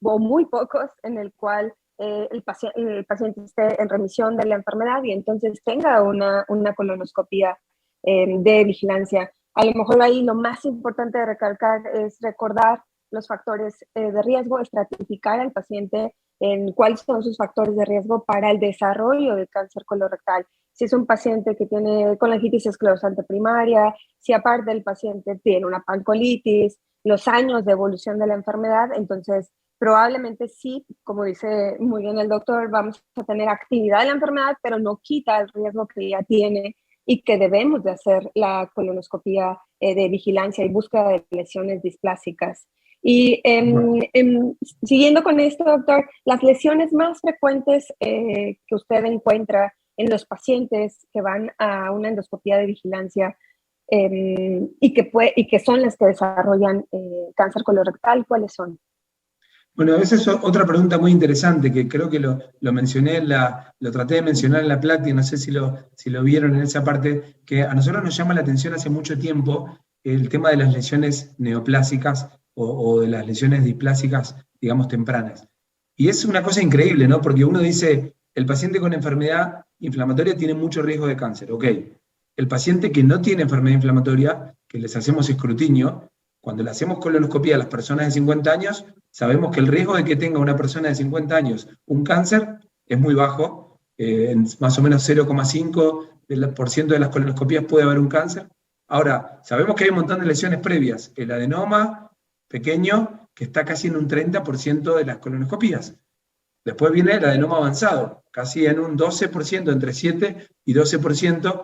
o muy pocos, en el cual el paciente esté en remisión de la enfermedad y entonces tenga una colonoscopía de vigilancia. A lo mejor ahí lo más importante de recalcar es recordar los factores de riesgo, estratificar al paciente en cuáles son sus factores de riesgo para el desarrollo del cáncer colorectal. Si es un paciente que tiene colangitis esclerosante primaria, si aparte el paciente tiene una pancolitis, los años de evolución de la enfermedad, entonces probablemente sí, como dice muy bien el doctor, vamos a tener actividad de la enfermedad, pero no quita el riesgo que ya tiene y que debemos de hacer la colonoscopía de vigilancia y búsqueda de lesiones displásicas. Y siguiendo con esto, doctor, las lesiones más frecuentes que usted encuentra en los pacientes que van a una endoscopía de vigilancia y que son las que desarrollan cáncer colorectal, ¿cuáles son? Bueno, esa es otra pregunta muy interesante que creo que lo mencioné, lo traté de mencionar en la práctica, no sé si lo vieron en esa parte, que a nosotros nos llama la atención hace mucho tiempo el tema de las lesiones neoplásicas o de las lesiones displásicas, digamos, tempranas. Y es una cosa increíble, ¿no? Porque uno dice, el paciente con enfermedad inflamatoria tiene mucho riesgo de cáncer, ok. El paciente que no tiene enfermedad inflamatoria, que les hacemos escrutinio, cuando le hacemos colonoscopia a las personas de 50 años, sabemos que el riesgo de que tenga una persona de 50 años un cáncer es muy bajo, más o menos 0,5% de las colonoscopias puede haber un cáncer. Ahora, sabemos que hay un montón de lesiones previas, el adenoma pequeño, que está casi en un 30% de las colonoscopías. Después viene el adenoma avanzado, casi en un 12%, entre 7 y 12%,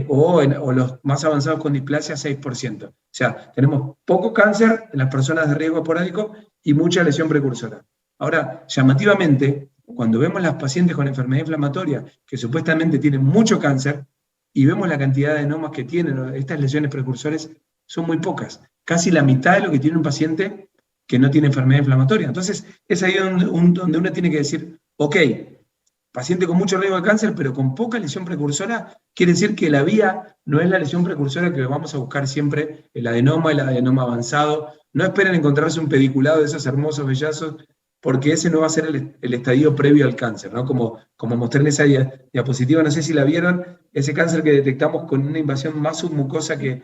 o los más avanzados con displasia, 6%. O sea, tenemos poco cáncer en las personas de riesgo esporádico y mucha lesión precursora. Ahora, llamativamente, cuando vemos las pacientes con enfermedad inflamatoria que supuestamente tienen mucho cáncer y vemos la cantidad de adenomas que tienen, estas lesiones precursores son muy pocas. Casi la mitad de lo que tiene un paciente que no tiene enfermedad inflamatoria. Entonces, es ahí donde uno tiene que decir, ok, paciente con mucho riesgo de cáncer, pero con poca lesión precursora, quiere decir que la vía no es la lesión precursora que vamos a buscar siempre, el adenoma avanzado. No esperen encontrarse un pediculado de esos hermosos bellazos, porque ese no va a ser el estadio previo al cáncer, ¿no? Como mostré en esa diapositiva, no sé si la vieron, ese cáncer que detectamos con una invasión más submucosa que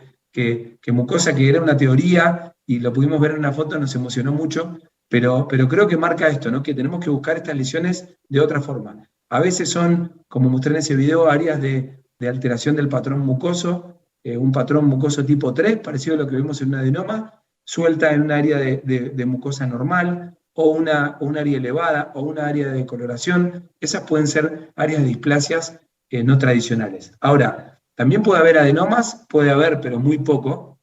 mucosa, que era una teoría, y lo pudimos ver en una foto, nos emocionó mucho, pero creo que marca esto, ¿no? Que tenemos que buscar estas lesiones de otra forma. A veces son, como mostré en ese video, áreas de alteración del patrón mucoso, un patrón mucoso tipo 3, parecido a lo que vemos en un adenoma, suelta en un área de mucosa normal, o un área elevada, o una área de coloración. Esas pueden ser áreas de displasias no tradicionales. Ahora, también puede haber adenomas, puede haber, pero muy poco,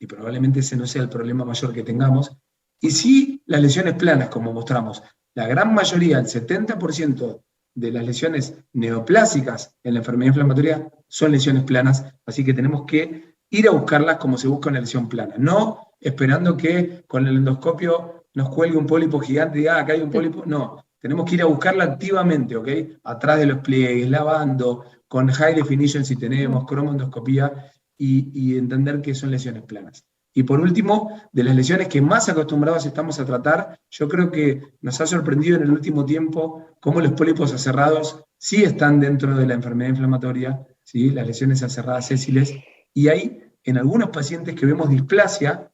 y probablemente ese no sea el problema mayor que tengamos. Y sí, las lesiones planas, como mostramos. La gran mayoría, el 70% de las lesiones neoplásicas en la enfermedad inflamatoria son lesiones planas, así que tenemos que ir a buscarlas como se busca una lesión plana, no esperando que con el endoscopio nos cuelgue un pólipo gigante y diga, acá hay un pólipo. No, tenemos que ir a buscarla activamente, ¿ok? Atrás de los pliegues, lavando, con high definition si tenemos, cromoendoscopía, y entender que son lesiones planas. Y por último, de las lesiones que más acostumbrados estamos a tratar, yo creo que nos ha sorprendido en el último tiempo cómo los pólipos aserrados sí están dentro de la enfermedad inflamatoria, ¿sí? Las lesiones aserradas sésiles, y hay en algunos pacientes que vemos displasia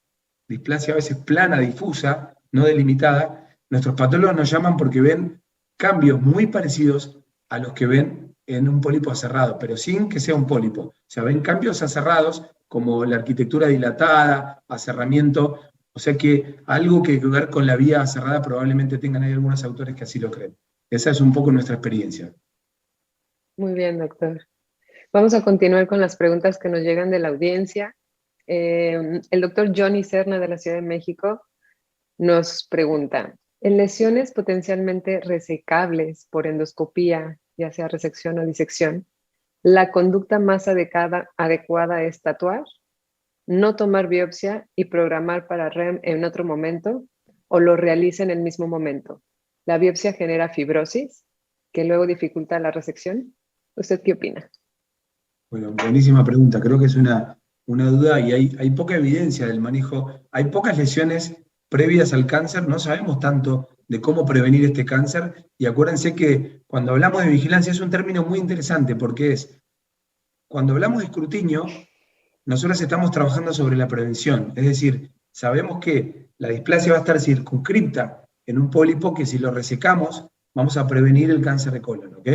a veces plana, difusa, no delimitada. Nuestros patólogos nos llaman porque ven cambios muy parecidos a los que ven en un pólipo aserrado, pero sin que sea un pólipo. O sea, ven cambios aserrados como la arquitectura dilatada, aserramiento, o sea que algo que ver con la vía aserrada probablemente tengan ahí algunos autores que así lo creen. Esa es un poco nuestra experiencia. Muy bien, doctor. Vamos a continuar con las preguntas que nos llegan de la audiencia. El doctor Johnny Serna de la Ciudad de México nos pregunta, en lesiones potencialmente resecables por endoscopía, ya sea resección o disección, ¿la conducta más adecuada es tatuar, no tomar biopsia y programar para REM en otro momento, o lo realiza en el mismo momento? ¿La biopsia genera fibrosis que luego dificulta la resección? ¿Usted qué opina? Bueno, buenísima pregunta. Creo que es una duda y hay poca evidencia del manejo. Hay pocas lesiones previas al cáncer, no sabemos tanto de cómo prevenir este cáncer, y acuérdense que cuando hablamos de vigilancia es un término muy interesante, porque cuando hablamos de escrutinio, nosotros estamos trabajando sobre la prevención, es decir, sabemos que la displasia va a estar circunscripta en un pólipo que si lo resecamos, vamos a prevenir el cáncer de colon, ¿ok?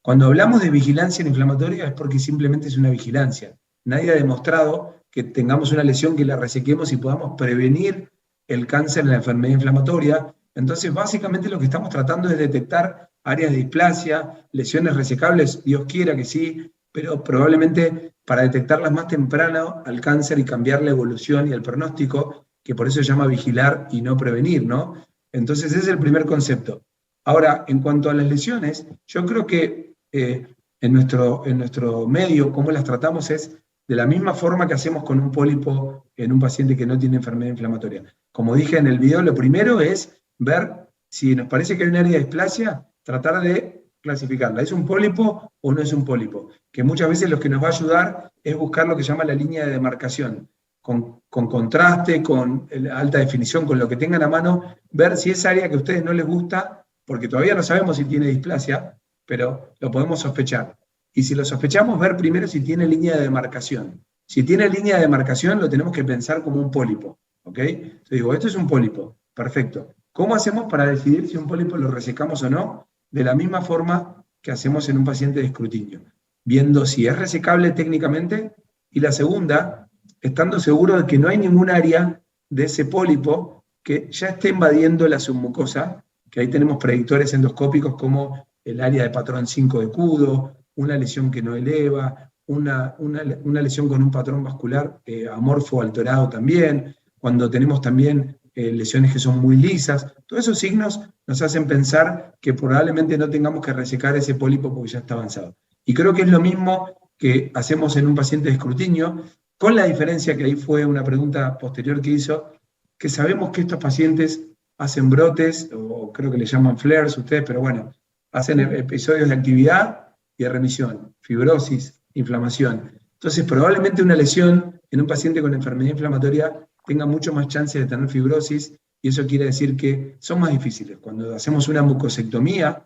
Cuando hablamos de vigilancia inflamatoria es porque simplemente es una vigilancia. Nadie ha demostrado que tengamos una lesión que la resequemos y podamos prevenir el cáncer en la enfermedad inflamatoria. Entonces, básicamente lo que estamos tratando es detectar áreas de displasia, lesiones resecables, Dios quiera que sí, pero probablemente para detectarlas más temprano al cáncer y cambiar la evolución y el pronóstico, que por eso se llama vigilar y no prevenir, ¿no? Entonces, ese es el primer concepto. Ahora, en cuanto a las lesiones, yo creo que en nuestro medio, cómo las tratamos es de la misma forma que hacemos con un pólipo en un paciente que no tiene enfermedad inflamatoria. Como dije en el video, lo primero es ver si nos parece que hay un área de displasia, tratar de clasificarla. ¿Es un pólipo o no es un pólipo? Que muchas veces lo que nos va a ayudar es buscar lo que se llama la línea de demarcación. con contraste, con alta definición, con lo que tengan a mano, ver si esa área que a ustedes no les gusta, porque todavía no sabemos si tiene displasia, pero lo podemos sospechar. Y si lo sospechamos, ver primero si tiene línea de demarcación. Si tiene línea de demarcación, lo tenemos que pensar como un pólipo, ¿ok? Entonces digo, esto es un pólipo, perfecto. ¿Cómo hacemos para decidir si un pólipo lo resecamos o no? De la misma forma que hacemos en un paciente de escrutinio, viendo si es resecable técnicamente, y la segunda, estando seguro de que no hay ningún área de ese pólipo que ya esté invadiendo la submucosa, que ahí tenemos predictores endoscópicos como el área de patrón 5 de Kudo, una lesión que no eleva, una lesión con un patrón vascular amorfo alterado también, cuando tenemos también lesiones que son muy lisas. Todos esos signos nos hacen pensar que probablemente no tengamos que resecar ese pólipo porque ya está avanzado. Y creo que es lo mismo que hacemos en un paciente de escrutinio, con la diferencia que ahí fue una pregunta posterior que hizo, que sabemos que estos pacientes hacen brotes, o creo que le llaman flares ustedes, pero bueno, hacen episodios de actividad y de remisión, fibrosis, inflamación. Entonces, probablemente una lesión en un paciente con enfermedad inflamatoria tenga mucho más chance de tener fibrosis, y eso quiere decir que son más difíciles. Cuando hacemos una mucosectomía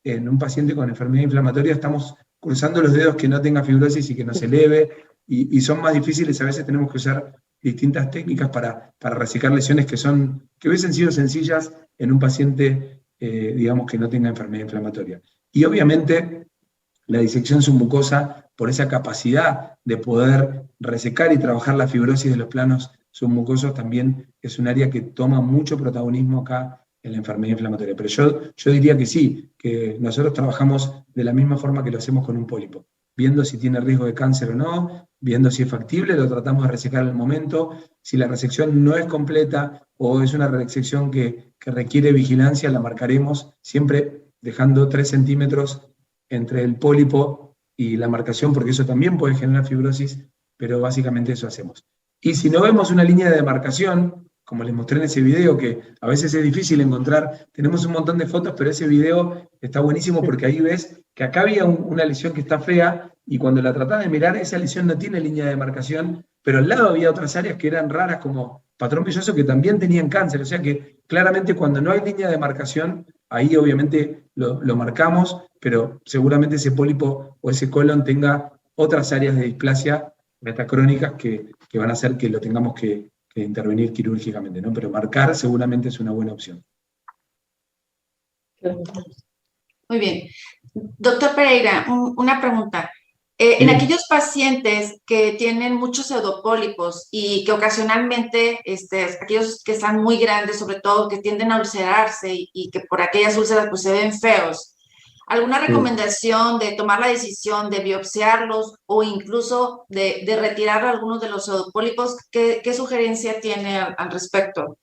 en un paciente con enfermedad inflamatoria, estamos cruzando los dedos que no tenga fibrosis y que no se eleve, y son más difíciles. A veces tenemos que usar distintas técnicas para resecar lesiones que hubiesen sido sencillas en un paciente, digamos, que no tenga enfermedad inflamatoria. Y obviamente la disección submucosa, por esa capacidad de poder resecar y trabajar la fibrosis de los planos submucosos, también es un área que toma mucho protagonismo acá en la enfermedad inflamatoria. Pero yo diría que sí, que nosotros trabajamos de la misma forma que lo hacemos con un pólipo, viendo si tiene riesgo de cáncer o no, viendo si es factible, lo tratamos de resecar en el momento. Si la resección no es completa o es una resección que requiere vigilancia, la marcaremos, siempre dejando 3 centímetros entre el pólipo y la marcación, porque eso también puede generar fibrosis, pero básicamente eso hacemos. Y si no vemos una línea de demarcación, como les mostré en ese video, que a veces es difícil encontrar, tenemos un montón de fotos, pero ese video está buenísimo porque ahí ves que acá había una lesión que está fea, y cuando la tratás de mirar, esa lesión no tiene línea de demarcación, pero al lado había otras áreas que eran raras, como patrón velloso, que también tenían cáncer. O sea que claramente cuando no hay línea de demarcación, ahí obviamente lo marcamos, pero seguramente ese pólipo o ese colon tenga otras áreas de displasia metacrónicas que van a hacer que lo tengamos que intervenir quirúrgicamente, ¿no? Pero marcar seguramente es una buena opción. Muy bien. Doctor Pereira, una pregunta. En aquellos pacientes que tienen muchos pseudopólipos y que ocasionalmente, aquellos que están muy grandes, sobre todo, que tienden a ulcerarse y que por aquellas úlceras pues se ven feos, ¿alguna recomendación de tomar la decisión de biopsiarlos o incluso de retirar algunos de los pseudopólipos? ¿Qué sugerencia tiene al respecto?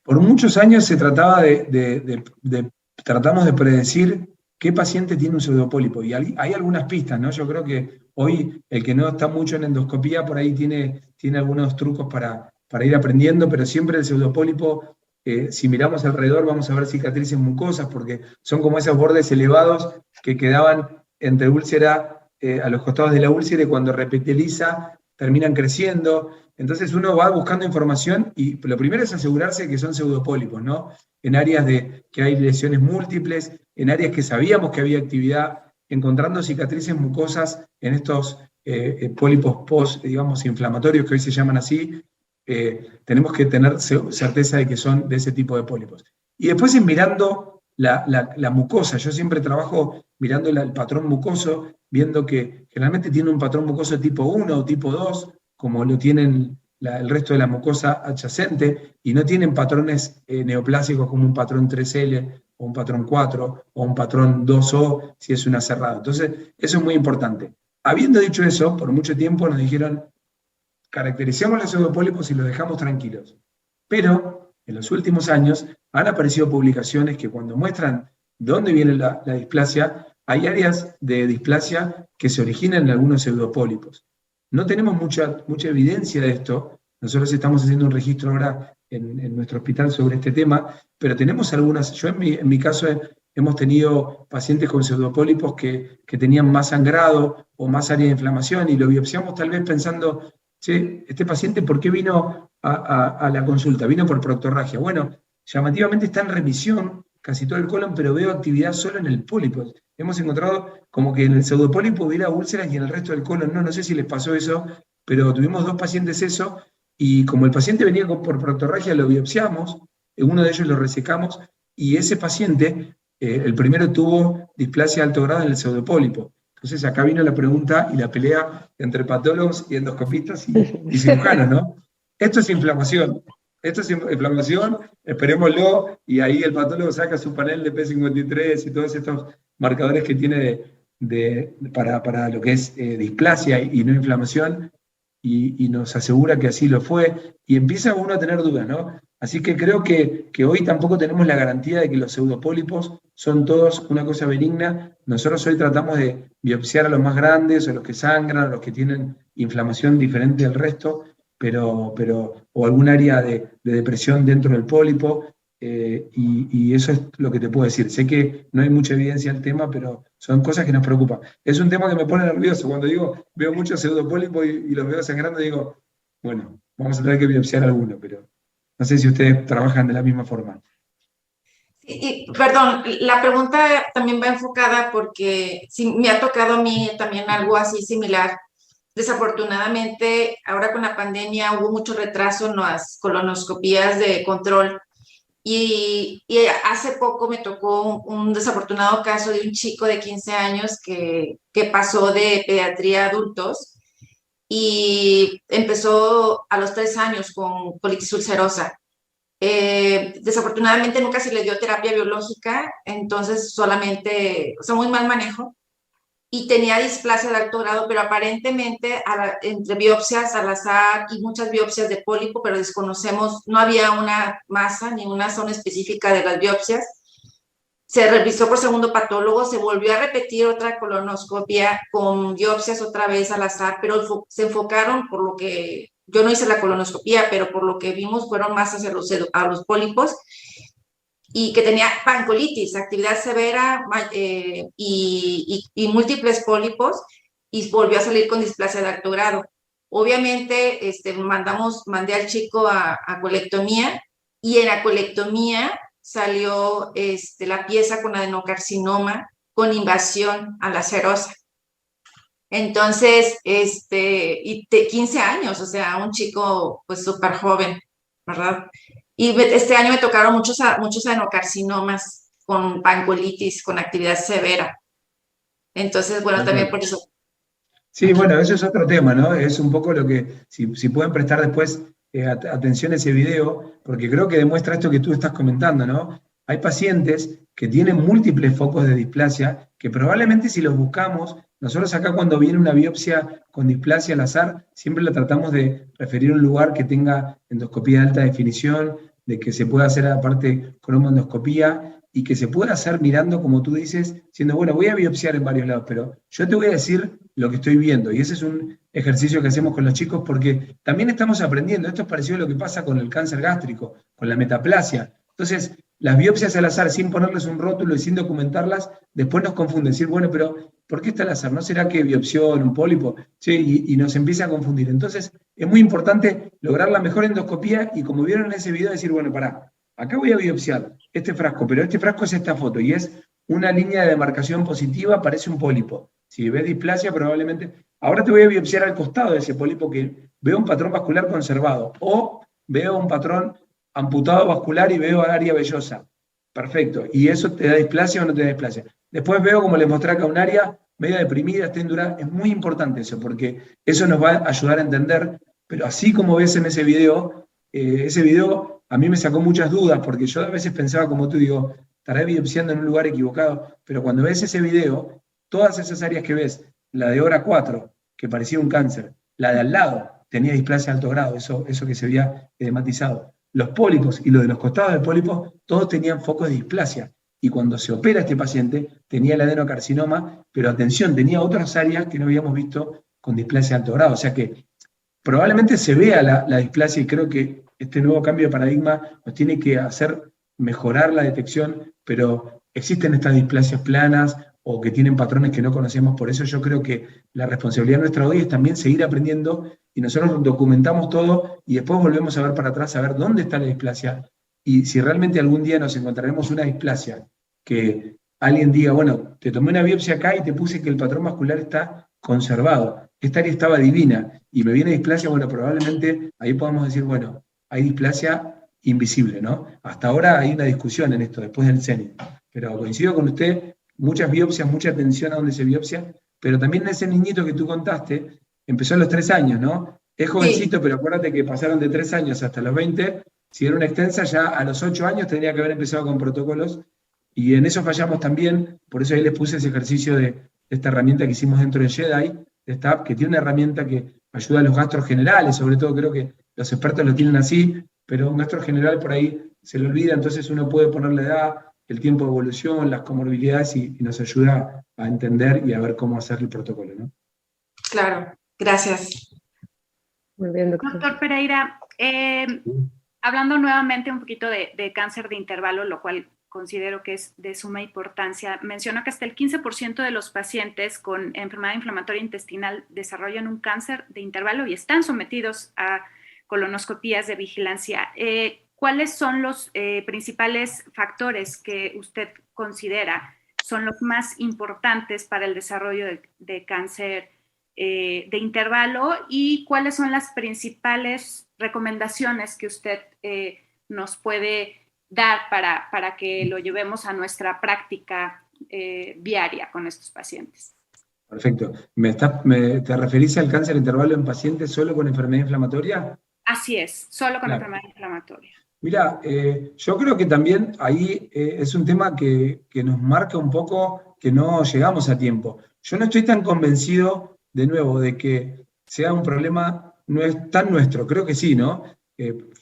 Por muchos años se trataba tratamos de predecir qué paciente tiene un pseudopólipo, y hay algunas pistas, ¿no? Yo creo que hoy el que no está mucho en endoscopía por ahí tiene algunos trucos para ir aprendiendo, pero siempre el pseudopólipo, si miramos alrededor vamos a ver cicatrices mucosas, porque son como esos bordes elevados que quedaban entre úlcera, a los costados de la úlcera, y cuando repetiliza terminan creciendo. Entonces uno va buscando información, y lo primero es asegurarse que son pseudopólipos, ¿no? En áreas que hay lesiones múltiples, en áreas que sabíamos que había actividad, encontrando cicatrices mucosas en estos pólipos digamos, inflamatorios, que hoy se llaman así. Tenemos que tener certeza de que son de ese tipo de pólipos. Y después mirando la mucosa. Yo siempre trabajo mirando el patrón mucoso, viendo que generalmente tiene un patrón mucoso tipo 1 o tipo 2, como lo tienen el resto de la mucosa adyacente, y no tienen patrones neoplásicos como un patrón 3L, o un patrón 4, o un patrón 2O, si es una cerrada. Entonces, eso es muy importante. Habiendo dicho eso, por mucho tiempo nos dijeron, caracterizamos los pseudopólipos y los dejamos tranquilos. Pero, en los últimos años, han aparecido publicaciones que cuando muestran dónde viene la displasia, hay áreas de displasia que se originan en algunos pseudopólipos. No tenemos mucha evidencia de esto. Nosotros estamos haciendo un registro ahora en nuestro hospital sobre este tema, pero tenemos algunas. Yo en mi caso hemos tenido pacientes con pseudopólipos que tenían más sangrado o más área de inflamación, y lo biopsiamos tal vez pensando che, este paciente, ¿por qué vino a la consulta? Vino por proctorragia. Bueno, llamativamente está en remisión casi todo el colon, pero veo actividad solo en el pólipo. Hemos encontrado como que en el pseudopólipo hubiera úlceras y en el resto del colon no sé si les pasó eso, pero tuvimos 2 pacientes eso, y como el paciente venía por proctorragia, lo biopsiamos, uno de ellos lo resecamos, y ese paciente, el primero tuvo displasia de alto grado en el pseudopólipo. Entonces acá vino la pregunta y la pelea entre patólogos y endoscopistas y cirujanos, ¿no? Esto es inflamación, esperémoslo, y ahí el patólogo saca su panel de P53 y todos estos marcadores que tiene para lo que es displasia y no inflamación, y nos asegura que así lo fue, y empieza uno a tener dudas, ¿no? Así que creo que hoy tampoco tenemos la garantía de que los pseudopólipos son todos una cosa benigna. Nosotros hoy tratamos de biopsiar a los más grandes, o los que sangran, o los que tienen inflamación diferente del resto, o algún área de depresión dentro del pólipo, y eso es lo que te puedo decir. Sé que no hay mucha evidencia del tema, pero son cosas que nos preocupan. Es un tema que me pone nervioso. Cuando veo muchos pseudopólipos y los veo sangrando, digo, bueno, vamos a tener que biopsiar alguno, pero no sé si ustedes trabajan de la misma forma. Perdón, la pregunta también va enfocada porque sí, me ha tocado a mí también algo así similar. Desafortunadamente, ahora con la pandemia hubo mucho retraso en las colonoscopías de control, y hace poco me tocó un desafortunado caso de un chico de 15 años que pasó de pediatría a adultos y empezó a los 3 años con colitis ulcerosa. Desafortunadamente nunca se le dio terapia biológica, entonces solamente, o sea, muy mal manejo, y tenía displasia de alto grado, pero aparentemente entre biopsias al azar y muchas biopsias de pólipo, pero desconocemos, no había una masa ni una zona específica de las biopsias. Se revisó por segundo patólogo, se volvió a repetir otra colonoscopia con biopsias otra vez al azar, pero se enfocaron, por lo que yo no hice la colonoscopia, pero por lo que vimos fueron más hacia los pólipos, y que tenía pancolitis, actividad severa y múltiples pólipos, y volvió a salir con displasia de alto grado. Obviamente mandé al chico a colectomía, y en la colectomía salió la pieza con adenocarcinoma con invasión a la serosa. Entonces, 15 años, o sea, un chico pues súper joven, ¿verdad? Y este año me tocaron muchos adenocarcinomas con pancolitis, con actividad severa. Entonces, bueno, también por eso. Sí, bueno, eso es otro tema, ¿no? Es un poco lo que, si pueden prestar después atención a ese video, porque creo que demuestra esto que tú estás comentando, ¿no? Hay pacientes que tienen múltiples focos de displasia, que probablemente si los buscamos, nosotros acá cuando viene una biopsia con displasia al azar, siempre la tratamos de referir a un lugar que tenga endoscopía de alta definición, de que se pueda hacer aparte cromoendoscopía, y que se pueda hacer mirando, como tú dices, diciendo, bueno, voy a biopsiar en varios lados, pero yo te voy a decir lo que estoy viendo, y ese es un ejercicio que hacemos con los chicos, porque también estamos aprendiendo. Esto es parecido a lo que pasa con el cáncer gástrico, con la metaplasia. Entonces, las biopsias al azar, sin ponerles un rótulo y sin documentarlas, después nos confunden. Decir, bueno, pero ¿por qué está al azar? ¿No será que biopsió en un pólipo? Sí, y nos empieza a confundir. Entonces, es muy importante lograr la mejor endoscopía, y como vieron en ese video, decir, bueno, pará, acá voy a biopsiar este frasco, pero este frasco es esta foto, y es una línea de demarcación positiva, parece un pólipo. Si ves displasia, probablemente... Ahora te voy a biopsiar al costado de ese pólipo, que veo un patrón vascular conservado, o veo un patrón amputado vascular y veo área vellosa. Perfecto. ¿Y eso te da displasia o no te da displasia? Después veo, como les mostré acá, un área medio deprimida, está indurada. Es muy importante eso, porque eso nos va a ayudar a entender, pero así como ves en ese video a mí me sacó muchas dudas, porque yo a veces pensaba, como tú, digo, estaré biopsiando en un lugar equivocado, pero cuando ves ese video, todas esas áreas que ves, la de hora 4, que parecía un cáncer, la de al lado tenía displasia de alto grado, eso que se había edematizado. Los pólipos y lo de los costados del pólipo, todos tenían focos de displasia. Y cuando se opera este paciente, tenía el adenocarcinoma, pero atención, tenía otras áreas que no habíamos visto con displasia de alto grado. O sea que probablemente se vea la displasia, y creo que este nuevo cambio de paradigma nos tiene que hacer mejorar la detección, pero existen estas displasias planas o que tienen patrones que no conocemos. Por eso yo creo que la responsabilidad nuestra hoy es también seguir aprendiendo y nosotros documentamos todo y después volvemos a ver para atrás a ver dónde está la displasia y si realmente algún día nos encontraremos una displasia que alguien diga, bueno, te tomé una biopsia acá y te puse que el patrón vascular está conservado, esta área estaba divina y me viene displasia, bueno, probablemente ahí podamos decir, bueno, hay displasia invisible, ¿no? Hasta ahora hay una discusión en esto, después del CENI, pero coincido con usted, muchas biopsias, mucha atención a donde se biopsia, pero también ese niñito que tú contaste, empezó a los 3 años, ¿no? Es jovencito, sí. Pero acuérdate que pasaron de 3 años hasta los 20, si era una extensa, ya a los 8 años tendría que haber empezado con protocolos, y en eso fallamos también, por eso ahí les puse ese ejercicio de esta herramienta que hicimos dentro de JEDI, de esta app, que tiene una herramienta que ayuda a los gastros generales, sobre todo creo que los expertos lo tienen así, pero un gastro general por ahí se le olvida, entonces uno puede poner la edad, el tiempo de evolución, las comorbilidades, y nos ayuda a entender y a ver cómo hacer el protocolo, ¿no? Claro, gracias. Muy bien, doctor. Doctor Pereira, hablando nuevamente un poquito de cáncer de intervalo, lo cual considero que es de suma importancia, menciona que hasta el 15% de los pacientes con enfermedad inflamatoria intestinal desarrollan un cáncer de intervalo y están sometidos a colonoscopías de vigilancia. ¿Cuáles son los principales factores que usted considera son los más importantes para el desarrollo de cáncer de intervalo y cuáles son las principales recomendaciones que usted nos puede dar para que lo llevemos a nuestra práctica diaria con estos pacientes? Perfecto. ¿Te referís al cáncer de intervalo en pacientes solo con enfermedad inflamatoria? Así es, solo con enfermedad inflamatoria. Mira, yo creo que también ahí es un tema que nos marca un poco que no llegamos a tiempo. Yo no estoy tan convencido, de nuevo, de que sea un problema no es tan nuestro. Creo que sí, ¿no?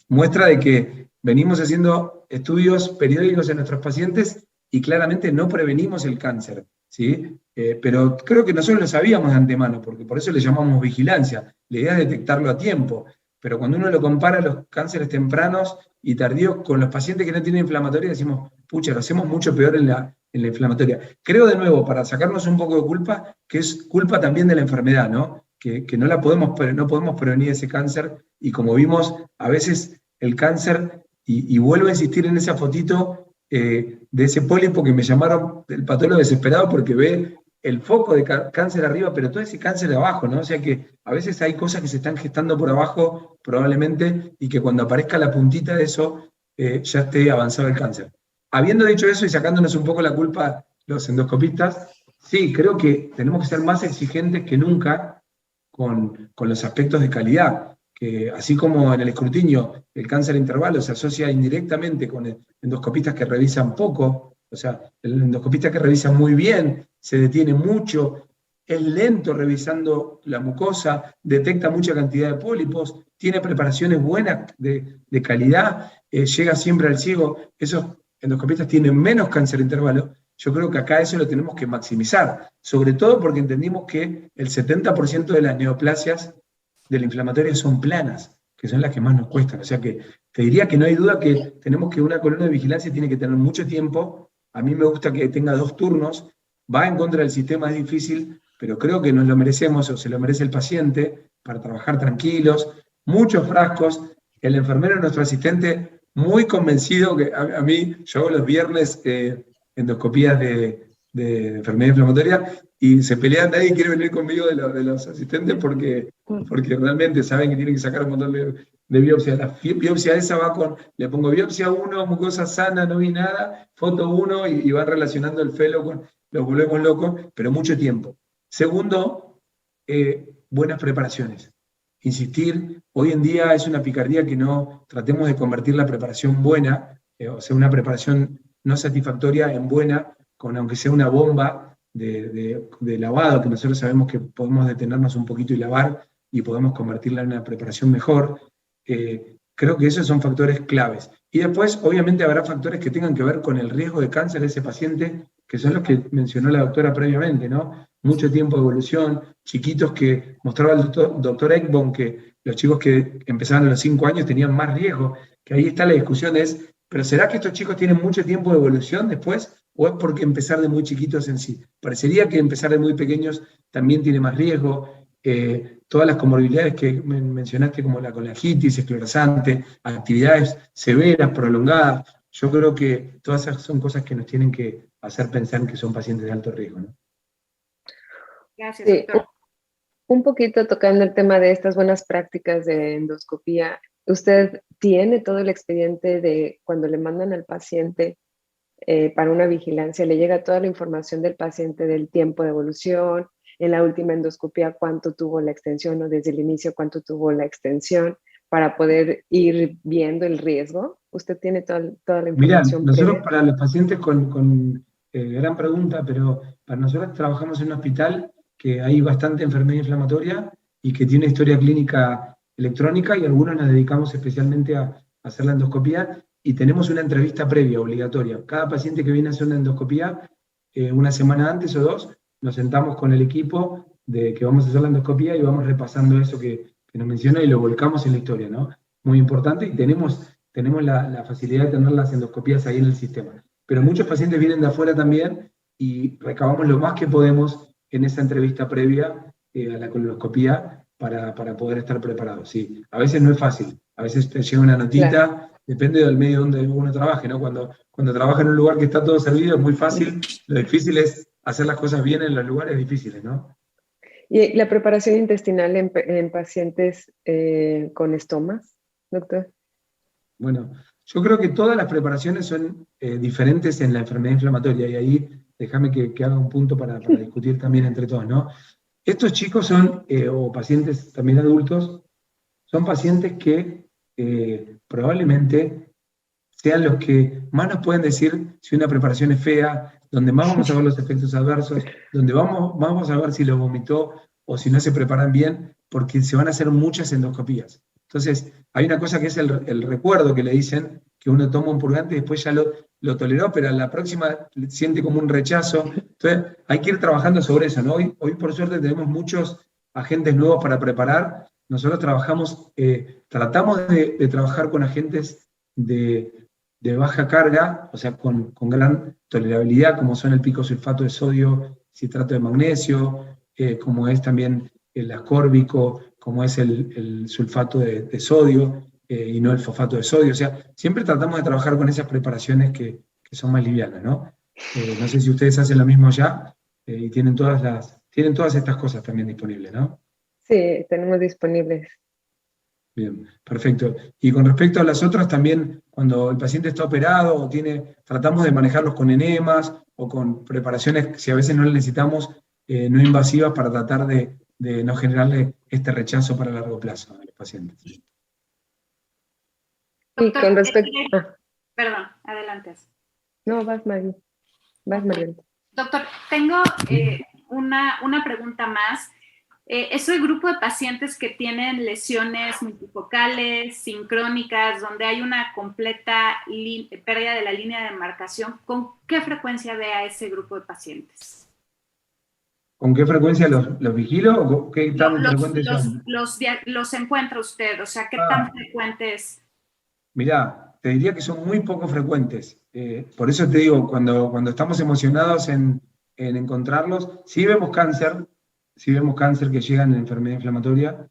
Muestra de que venimos haciendo estudios periódicos en nuestros pacientes y claramente no prevenimos el cáncer, ¿sí? Pero creo que nosotros lo sabíamos de antemano, porque por eso le llamamos vigilancia. La idea es detectarlo a tiempo. Pero cuando uno lo compara los cánceres tempranos y tardíos con los pacientes que no tienen inflamatoria, decimos, pucha, lo hacemos mucho peor en la inflamatoria. Creo, de nuevo, para sacarnos un poco de culpa, que es culpa también de la enfermedad, ¿no? Que no podemos prevenir ese cáncer, y como vimos, a veces el cáncer, y vuelvo a insistir en esa fotito de ese pólipo que me llamaron el patólogo desesperado porque ve el foco de cáncer arriba, pero todo ese cáncer de abajo, ¿no? O sea que a veces hay cosas que se están gestando por abajo, probablemente, y que cuando aparezca la puntita de eso, ya esté avanzado el cáncer. Habiendo dicho eso y sacándonos un poco la culpa los endoscopistas, sí, creo que tenemos que ser más exigentes que nunca con los aspectos de calidad, que así como en el escrutinio el cáncer de intervalo se asocia indirectamente con endoscopistas que revisan poco, o sea, el endoscopista que revisa muy bien, se detiene mucho, es lento revisando la mucosa, detecta mucha cantidad de pólipos, tiene preparaciones buenas de calidad, llega siempre al ciego. Esos endoscopistas tienen menos cáncer de intervalo. Yo creo que acá eso lo tenemos que maximizar, sobre todo porque entendimos que el 70% de las neoplasias de la inflamatoria son planas, que son las que más nos cuestan. O sea que te diría que no hay duda que tenemos que una columna de vigilancia tiene que tener mucho tiempo. A mí me gusta que tenga 2 turnos, va en contra del sistema, es difícil, pero creo que nos lo merecemos, o se lo merece el paciente, para trabajar tranquilos, muchos frascos, el enfermero, nuestro asistente, muy convencido, que a mí, yo hago los viernes endoscopías de enfermedad inflamatoria, y se pelean, nadie quiere venir conmigo de los asistentes porque realmente saben que tienen que sacar un montón de biopsias. La biopsia esa va con, le pongo biopsia 1, mucosa sana, no vi nada, foto 1, y van relacionando el felo con, los volvemos locos, pero mucho tiempo. Segundo, buenas preparaciones. Insistir, hoy en día es una picardía que no tratemos de convertir la preparación buena, o sea, una preparación no satisfactoria en buena, con aunque sea una bomba de lavado, que nosotros sabemos que podemos detenernos un poquito y lavar, y podemos convertirla en una preparación mejor. Creo que esos son factores claves. Y después, obviamente, habrá factores que tengan que ver con el riesgo de cáncer de ese paciente, que son los que mencionó la doctora previamente, ¿no? Mucho tiempo de evolución, chiquitos que mostraba el doctor Ekbom, que los chicos que empezaban a los 5 años tenían más riesgo, que ahí está la discusión, ¿pero será que estos chicos tienen mucho tiempo de evolución después? ¿O es porque empezar de muy chiquitos en sí? Parecería que empezar de muy pequeños también tiene más riesgo. todas las comorbilidades que mencionaste, como la colangitis, esclerosante, actividades severas, prolongadas. Yo creo que todas esas son cosas que nos tienen que hacer pensar que son pacientes de alto riesgo, ¿no? Gracias, Sí, doctor. un poquito tocando el tema de estas buenas prácticas de endoscopía, ¿usted tiene todo el expediente de cuando le mandan al paciente para una vigilancia, le llega toda la información del paciente, del tiempo de evolución, en la última endoscopía cuánto tuvo la extensión o desde el inicio cuánto tuvo la extensión, para poder ir viendo el riesgo? ¿Usted tiene toda la Mirá, información nosotros previa? para los pacientes gran pregunta, pero para nosotros trabajamos en un hospital que hay bastante enfermedad inflamatoria y que tiene historia clínica electrónica, y algunos nos dedicamos especialmente a hacer la endoscopía, y tenemos una entrevista previa obligatoria. Cada paciente que viene a hacer una endoscopía, una semana antes o dos, nos sentamos con el equipo de que vamos a hacer la endoscopía y vamos repasando eso que nos menciona y lo volcamos en la historia, ¿no? Muy importante, y tenemos la facilidad de tener las endoscopías ahí en el sistema. Pero muchos pacientes vienen de afuera también y recabamos lo más que podemos en esa entrevista previa a la colonoscopía para poder estar preparados. Sí, a veces no es fácil, a veces te llega una notita, claro. Depende del medio donde uno trabaje, ¿no? Cuando trabaja en un lugar que está todo servido es muy fácil, lo difícil es hacer las cosas bien en los lugares difíciles, ¿no? ¿Y la preparación intestinal en pacientes con estomas, doctor? Bueno, yo creo que todas las preparaciones son diferentes en la enfermedad inflamatoria, y ahí déjame que haga un punto para discutir también entre todos, ¿no? Estos chicos son, o pacientes también adultos, son pacientes que probablemente sean los que más nos pueden decir si una preparación es fea, donde más vamos a ver los efectos adversos, donde vamos a ver si lo vomitó o si no se preparan bien, porque se van a hacer muchas endoscopías. Entonces, hay una cosa que es el recuerdo que le dicen, que uno toma un purgante y después ya lo toleró, pero a la próxima siente como un rechazo. Entonces, hay que ir trabajando sobre eso, ¿no? Hoy por suerte tenemos muchos agentes nuevos para preparar. Nosotros tratamos de trabajar con agentes de baja carga, o sea, con gran tolerabilidad, como son el picosulfato de sodio, citrato de magnesio, como es también el ascórbico, como es el sulfato de sodio, y no el fosfato de sodio. O sea, siempre tratamos de trabajar con esas preparaciones que son más livianas, ¿no? No sé si ustedes hacen lo mismo ya, y tienen todas estas cosas también disponibles, ¿no? Sí, tenemos disponibles. Bien, perfecto. Y con respecto a las otras, también cuando el paciente está operado tratamos de manejarlos con enemas o con preparaciones, si a veces no le necesitamos, no invasivas, para tratar de no generarle este rechazo para largo plazo a los pacientes. Y con respecto... Perdón, adelante. No, vas, María. Doctor, tengo una pregunta más. Es el grupo de pacientes que tienen lesiones multifocales, sincrónicas, donde hay una completa pérdida de la línea de demarcación. ¿Con qué frecuencia ve a ese grupo de pacientes? ¿Con qué frecuencia los vigilo o qué tan frecuentes son? Los encuentra usted, o sea, ¿qué tan frecuentes? Mirá, te diría que son muy poco frecuentes. Por eso te digo, cuando estamos emocionados en encontrarlos, sí vemos cáncer que llegan en enfermedad inflamatoria,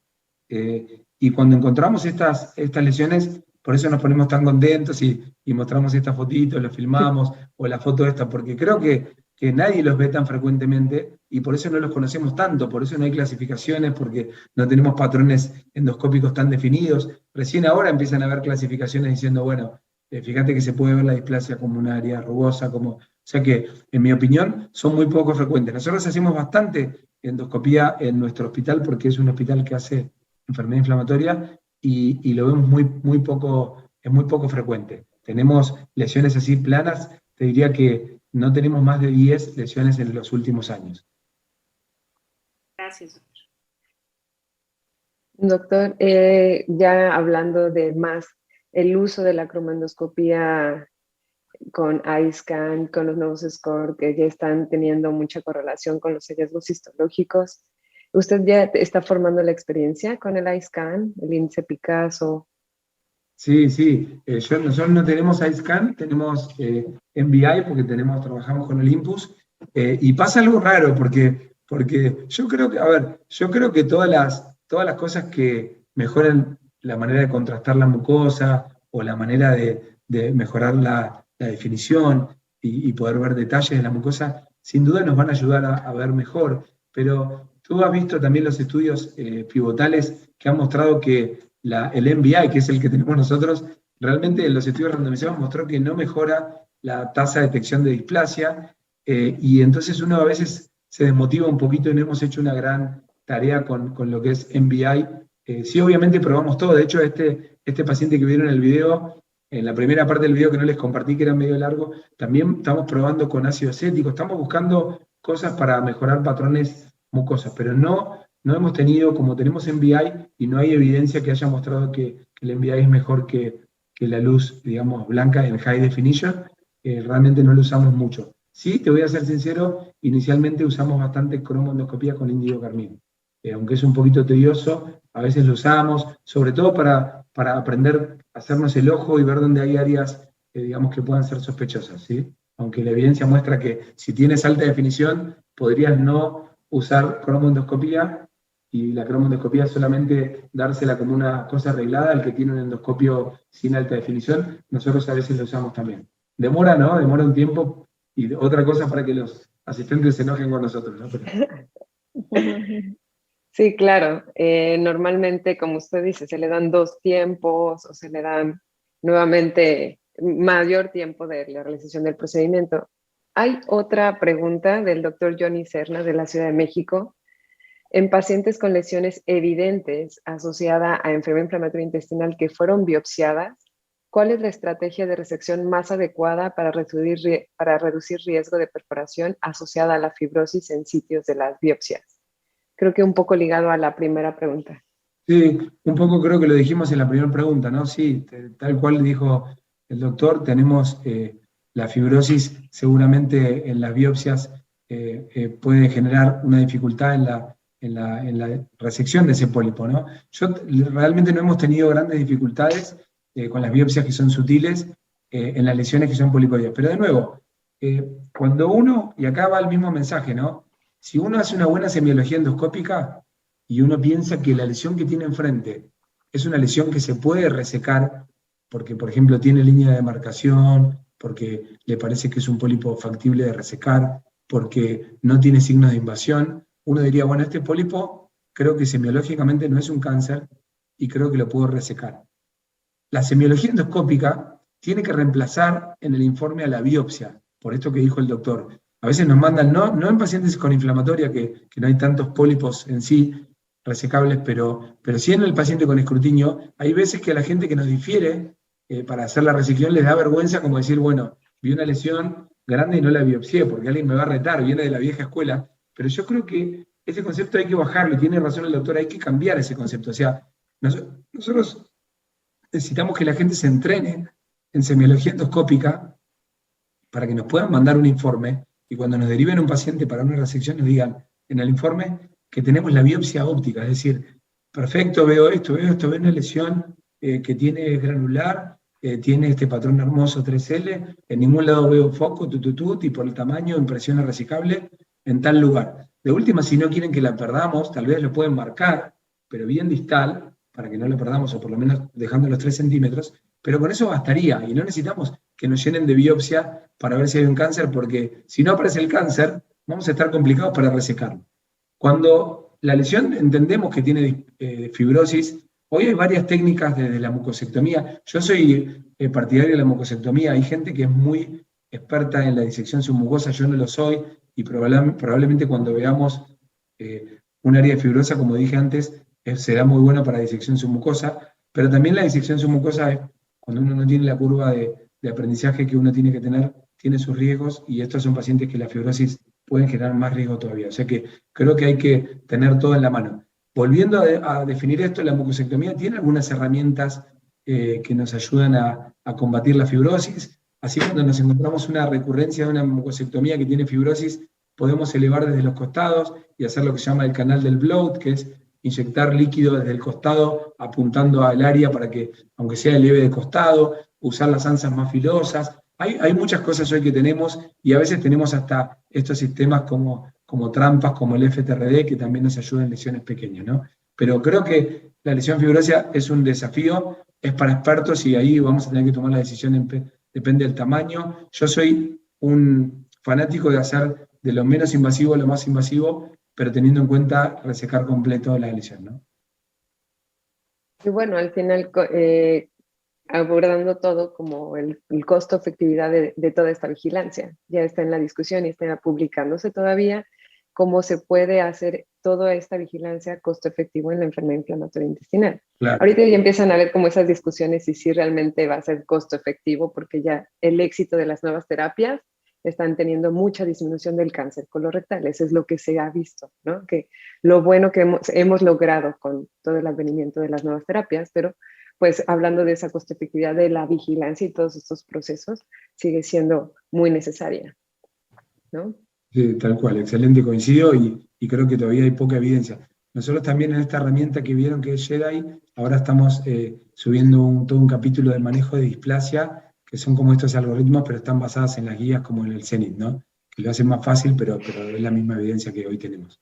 y cuando encontramos estas lesiones, por eso nos ponemos tan contentos y mostramos estas fotitos, los filmamos, o la foto esta, porque creo que nadie los ve tan frecuentemente, y por eso no los conocemos tanto, por eso no hay clasificaciones, porque no tenemos patrones endoscópicos tan definidos. Recién ahora empiezan a haber clasificaciones diciendo, bueno, fíjate que se puede ver la displasia como un área rugosa, o sea que, en mi opinión, son muy poco frecuentes. Nosotros hacemos bastante endoscopía en nuestro hospital, porque es un hospital que hace enfermedad inflamatoria, y lo vemos muy poco frecuente. Tenemos lesiones así planas, te diría que no tenemos más de 10 lesiones en los últimos años. Gracias, doctor. Doctor, ya hablando de más el uso de la cromoendoscopía con iScan, con los nuevos SCORE, que ya están teniendo mucha correlación con los hallazgos histológicos, ¿usted ya está formando la experiencia con el iScan, el índice Picasso? Sí, nosotros no tenemos iScan, tenemos MBI, porque trabajamos con Olympus, y pasa algo raro, porque yo creo que todas todas las cosas que mejoran la manera de contrastar la mucosa o la manera de mejorar la definición y poder ver detalles de la mucosa, sin duda nos van a ayudar a ver mejor. Pero tú has visto también los estudios pivotales que han mostrado que el MBI, que es el que tenemos nosotros, realmente en los estudios randomizados mostró que no mejora la tasa de detección de displasia, y entonces uno a veces se desmotiva un poquito y no hemos hecho una gran tarea con lo que es MBI. Sí, obviamente probamos todo. De hecho, este paciente que vieron en el video, en la primera parte del video que no les compartí, que era medio largo, también estamos probando con ácido acético, estamos buscando cosas para mejorar patrones mucosos, pero no hemos tenido, como tenemos MBI, y no hay evidencia que haya mostrado que el MBI es mejor que la luz, digamos, blanca en high definition, realmente no lo usamos mucho. Sí, te voy a ser sincero, inicialmente usamos bastante cromoendoscopía con índigo carmín. Aunque es un poquito tedioso, a veces lo usamos, sobre todo para aprender a hacernos el ojo y ver dónde hay áreas, digamos, que puedan ser sospechosas, ¿sí? Aunque la evidencia muestra que si tienes alta definición, podrías no usar cromoendoscopía, y la cromoendoscopía es solamente dársela como una cosa arreglada al que tiene un endoscopio sin alta definición. Nosotros a veces lo usamos también. Demora, ¿no? Demora un tiempo, y otra cosa para que los asistentes se enojen con nosotros, ¿no? Pero... Sí, claro. Normalmente, como usted dice, se le dan 2 tiempos o se le dan nuevamente mayor tiempo de la realización del procedimiento. Hay otra pregunta del doctor Johnny Serna de la Ciudad de México. En pacientes con lesiones evidentes asociadas a enfermedad inflamatoria intestinal que fueron biopsiadas, ¿cuál es la estrategia de resección más adecuada para reducir riesgo de perforación asociada a la fibrosis en sitios de las biopsias? Creo que un poco ligado a la primera pregunta. Sí, un poco creo que lo dijimos en la primera pregunta, ¿no? Sí, tal cual dijo el doctor, tenemos la fibrosis seguramente en las biopsias puede generar una dificultad en la resección de ese pólipo, ¿no? Realmente no hemos tenido grandes dificultades con las biopsias que son sutiles en las lesiones que son polipoides. Pero de nuevo, cuando uno, y acá va el mismo mensaje, ¿no? Si uno hace una buena semiología endoscópica y uno piensa que la lesión que tiene enfrente es una lesión que se puede resecar, porque por ejemplo tiene línea de demarcación, porque le parece que es un pólipo factible de resecar, porque no tiene signos de invasión, uno diría, bueno, este pólipo creo que semiológicamente no es un cáncer y creo que lo puedo resecar. La semiología endoscópica tiene que reemplazar en el informe a la biopsia, por esto que dijo el doctor. A veces nos mandan, no en pacientes con inflamatoria, que no hay tantos pólipos en sí resecables, pero sí en el paciente con escrutinio, hay veces que a la gente que nos difiere para hacer la resección les da vergüenza como decir, bueno, vi una lesión grande y no la biopsié, porque alguien me va a retar, viene de la vieja escuela, pero yo creo que ese concepto hay que bajarlo, y tiene razón el doctor, hay que cambiar ese concepto. O sea, nosotros necesitamos que la gente se entrene en semiología endoscópica para que nos puedan mandar un informe, y cuando nos deriven un paciente para una resección nos digan en el informe que tenemos la biopsia óptica, es decir, perfecto, veo esto, veo una lesión que tiene granular, tiene este patrón hermoso 3L, en ningún lado veo foco, y por el tamaño, impresión resecable, en tal lugar. De última, si no quieren que la perdamos, tal vez lo pueden marcar, pero bien distal, para que no la perdamos, o por lo menos dejando los 3 centímetros, pero con eso bastaría, y no necesitamos que nos llenen de biopsia para ver si hay un cáncer, porque si no aparece el cáncer, vamos a estar complicados para resecarlo. Cuando la lesión entendemos que tiene fibrosis, hoy hay varias técnicas desde la mucosectomía. Yo soy partidario de la mucosectomía, hay gente que es muy experta en la disección submucosa, yo no lo soy, y probablemente cuando veamos un área fibrosa, como dije antes, será muy bueno para disección submucosa, pero también la disección submucosa es cuando uno no tiene la curva de aprendizaje que uno tiene que tener, tiene sus riesgos, y estos son pacientes que la fibrosis pueden generar más riesgo todavía. O sea que creo que hay que tener todo en la mano. Volviendo a definir esto, la mucosectomía tiene algunas herramientas que nos ayudan a combatir la fibrosis. Así, cuando nos encontramos una recurrencia de una mucosectomía que tiene fibrosis, podemos elevar desde los costados y hacer lo que se llama el canal del bloat, que es inyectar líquido desde el costado apuntando al área para que, aunque sea leve de costado, usar las ansias más filosas. Hay muchas cosas hoy que tenemos, y a veces tenemos hasta estos sistemas como trampas, como el FTRD, que también nos ayudan en lesiones pequeñas, ¿no? Pero creo que la lesión fibrosa es un desafío, es para expertos y ahí vamos a tener que tomar la decisión, depende del tamaño. Yo soy un fanático de hacer de lo menos invasivo a lo más invasivo, pero teniendo en cuenta resecar completo la lesión, ¿no? Y bueno, al final, abordando todo como el costo-efectividad de toda esta vigilancia. Ya está en la discusión y está publicándose todavía cómo se puede hacer toda esta vigilancia costo-efectivo en la enfermedad inflamatoria intestinal. Claro. Ahorita ya empiezan a ver como esas discusiones y si realmente va a ser costo-efectivo, porque ya el éxito de las nuevas terapias están teniendo mucha disminución del cáncer colorectal. Eso es lo que se ha visto, ¿no? Que lo bueno que hemos logrado con todo el advenimiento de las nuevas terapias, pero pues hablando de esa costo-efectividad de la vigilancia y todos estos procesos, sigue siendo muy necesaria, ¿no? Sí, tal cual, excelente, coincido y creo que todavía hay poca evidencia. Nosotros también en esta herramienta que vieron que es JEDI, ahora estamos subiendo todo un capítulo de manejo de displasia, que son como estos algoritmos, pero están basadas en las guías como en el CENIT, ¿no? Que lo hacen más fácil, pero es la misma evidencia que hoy tenemos.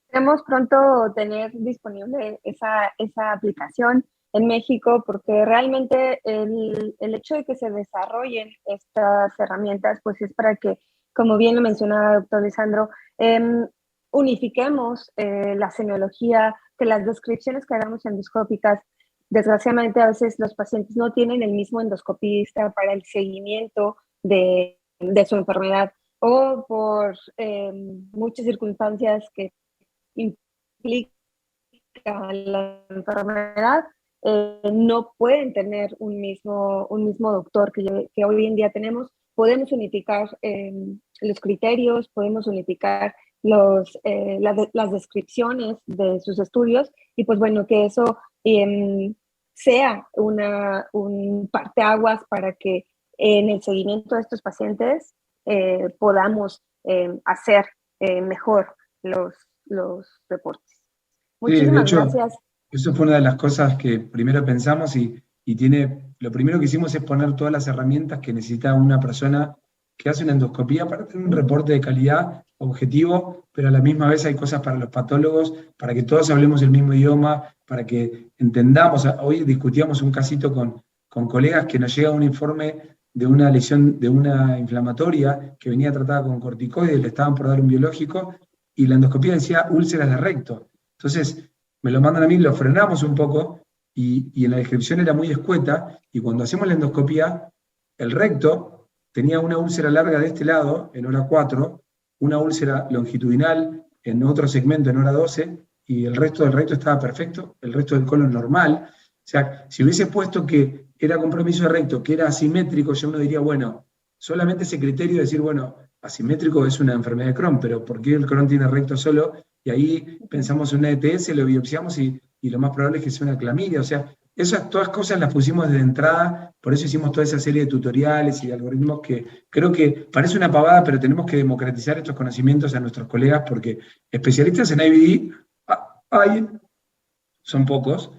Queremos pronto tener disponible esa aplicación en México, porque realmente el hecho de que se desarrollen estas herramientas, pues es para que, como bien lo mencionaba el doctor Lisandro, unifiquemos la semiología, que las descripciones que hagamos endoscópicas, desgraciadamente a veces los pacientes no tienen el mismo endoscopista para el seguimiento de su enfermedad, o por muchas circunstancias que implica la enfermedad, no pueden tener un mismo doctor que hoy en día tenemos. Podemos unificar los criterios, podemos unificar las descripciones de sus estudios y pues bueno, que eso sea un parteaguas para que en el seguimiento de estos pacientes podamos hacer mejor los reportes. Muchísimas sí, de hecho, gracias. Eso fue una de las cosas que primero pensamos lo primero que hicimos es poner todas las herramientas que necesita una persona que hace una endoscopía para tener un reporte de calidad objetivo, pero a la misma vez hay cosas para los patólogos, para que todos hablemos el mismo idioma, para que entendamos. Hoy discutíamos un casito con colegas que nos llega un informe de una lesión, de una inflamatoria que venía tratada con corticoides, le estaban por dar un biológico, y la endoscopía decía úlceras de recto. Entonces, me lo mandan a mí, lo frenamos un poco, y en la descripción era muy escueta, y cuando hacemos la endoscopía, el recto tenía una úlcera larga de este lado, en hora 4, una úlcera longitudinal en otro segmento, en hora 12, y el resto del recto estaba perfecto, el resto del colon normal. O sea, si hubiese puesto que era compromiso de recto, que era asimétrico, ya uno diría, bueno, solamente ese criterio de decir, bueno, asimétrico es una enfermedad de Crohn, pero ¿por qué el Crohn tiene recto solo? Y ahí pensamos en una ETS, lo biopsiamos y lo más probable es que sea una clamidia. O sea, todas cosas las pusimos desde entrada, por eso hicimos toda esa serie de tutoriales y de algoritmos que creo que parece una pavada, pero tenemos que democratizar estos conocimientos a nuestros colegas, porque especialistas en IBD son pocos,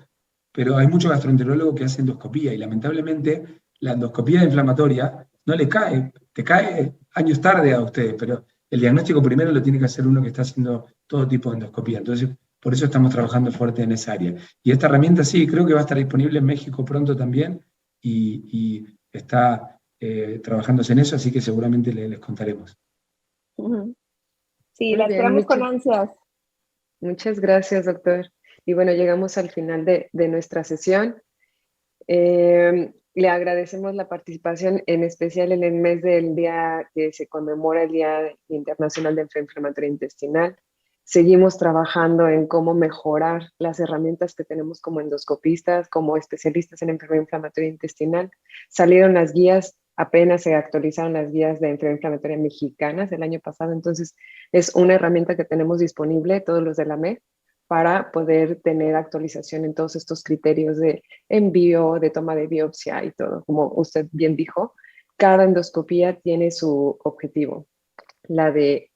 pero hay muchos gastroenterólogos que hacen endoscopía, y lamentablemente la endoscopía inflamatoria no le cae, te cae años tarde a ustedes, pero el diagnóstico primero lo tiene que hacer uno que está haciendo todo tipo de endoscopía. Entonces, por eso estamos trabajando fuerte en esa área. Y esta herramienta sí, creo que va a estar disponible en México pronto también, y está trabajándose en eso, así que seguramente les contaremos. Sí, la esperamos con ansias. Muchas gracias, doctor. Y bueno, llegamos al final de nuestra sesión. Le agradecemos la participación, en especial en el mes del día que se conmemora el Día Internacional de Enfermedad Inflamatoria Intestinal. Seguimos trabajando en cómo mejorar las herramientas que tenemos como endoscopistas, como especialistas en enfermedad inflamatoria intestinal. Salieron las guías, apenas se actualizaron las guías de enfermedad inflamatoria mexicanas del año pasado, entonces es una herramienta que tenemos disponible, todos los de la MED, para poder tener actualización en todos estos criterios de envío, de toma de biopsia y todo. Como usted bien dijo, cada endoscopía tiene su objetivo. La de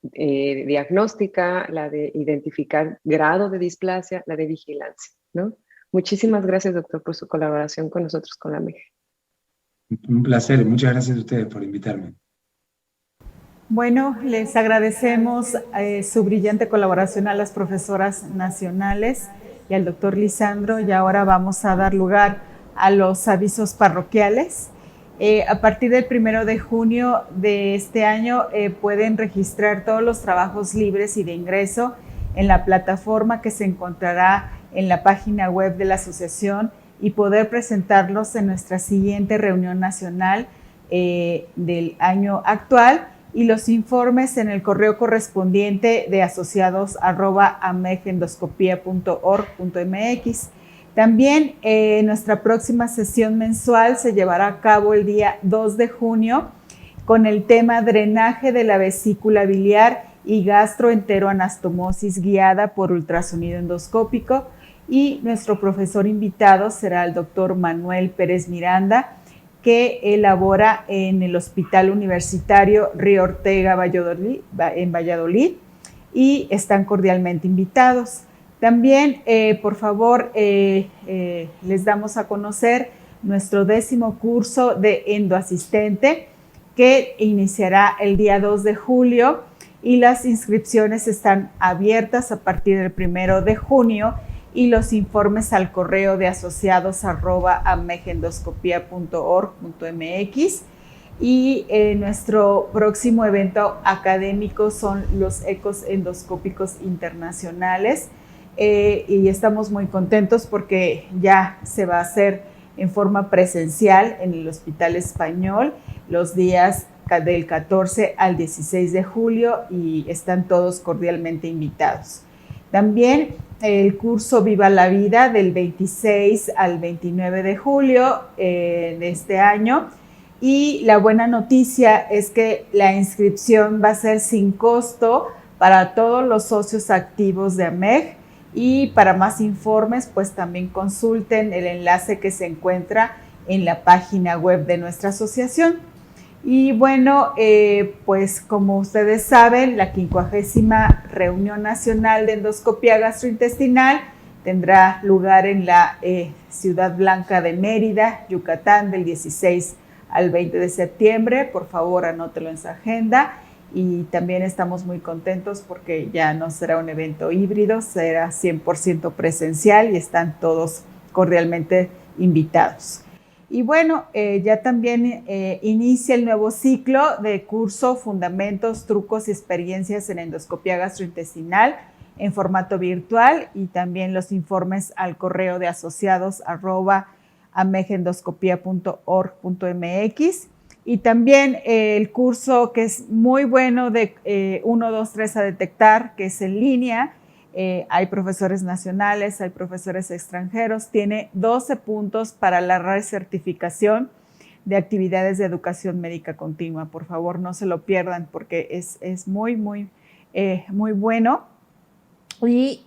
diagnóstica, la de identificar grado de displasia, la de vigilancia, ¿no? Muchísimas gracias, doctor, por su colaboración con nosotros, con la MEG. Un placer, muchas gracias a ustedes por invitarme. Bueno, les agradecemos su brillante colaboración a las profesoras nacionales y al doctor Lisandro, y ahora vamos a dar lugar a los avisos parroquiales. A partir del 1 de junio de este año pueden registrar todos los trabajos libres y de ingreso en la plataforma que se encontrará en la página web de la asociación y poder presentarlos en nuestra siguiente reunión nacional del año actual, y los informes en el correo correspondiente de asociados@amegendoscopia.org.mx. También nuestra próxima sesión mensual se llevará a cabo el día 2 de junio con el tema drenaje de la vesícula biliar y gastroenteroanastomosis guiada por ultrasonido endoscópico, y nuestro profesor invitado será el doctor Manuel Pérez Miranda, que elabora en el Hospital Universitario Río Ortega en Valladolid, y están cordialmente invitados. También, por favor, les damos a conocer nuestro 10º curso de endoasistente, que iniciará el día 2 de julio, y las inscripciones están abiertas a partir del 1 de junio, y los informes al correo de asociados@amegendoscopia.org.mx. Y nuestro próximo evento académico son los ecos endoscópicos internacionales, y estamos muy contentos porque ya se va a hacer en forma presencial en el Hospital Español los días del 14 al 16 de julio, y están todos cordialmente invitados. También el curso Viva la Vida del 26 al 29 de julio de este año, y la buena noticia es que la inscripción va a ser sin costo para todos los socios activos de AMEG, y para más informes pues también consulten el enlace que se encuentra en la página web de nuestra asociación. Y bueno, pues como ustedes saben, la 50ª Reunión Nacional de Endoscopía Gastrointestinal tendrá lugar en la Ciudad Blanca de Mérida, Yucatán, del 16 al 20 de septiembre. Por favor, anótelo en su agenda. Y también estamos muy contentos porque ya no será un evento híbrido, será 100% presencial, y están todos cordialmente invitados. Y bueno, ya también inicia el nuevo ciclo de curso Fundamentos, Trucos y Experiencias en Endoscopía Gastrointestinal en formato virtual, y también los informes al correo de asociados@amegendoscopia.org.mx. Y también el curso que es muy bueno de 1, 2, 3 a detectar, que es en línea. Hay profesores nacionales, hay profesores extranjeros, tiene 12 puntos para la recertificación de actividades de educación médica continua. Por favor, no se lo pierdan porque es muy bueno. Y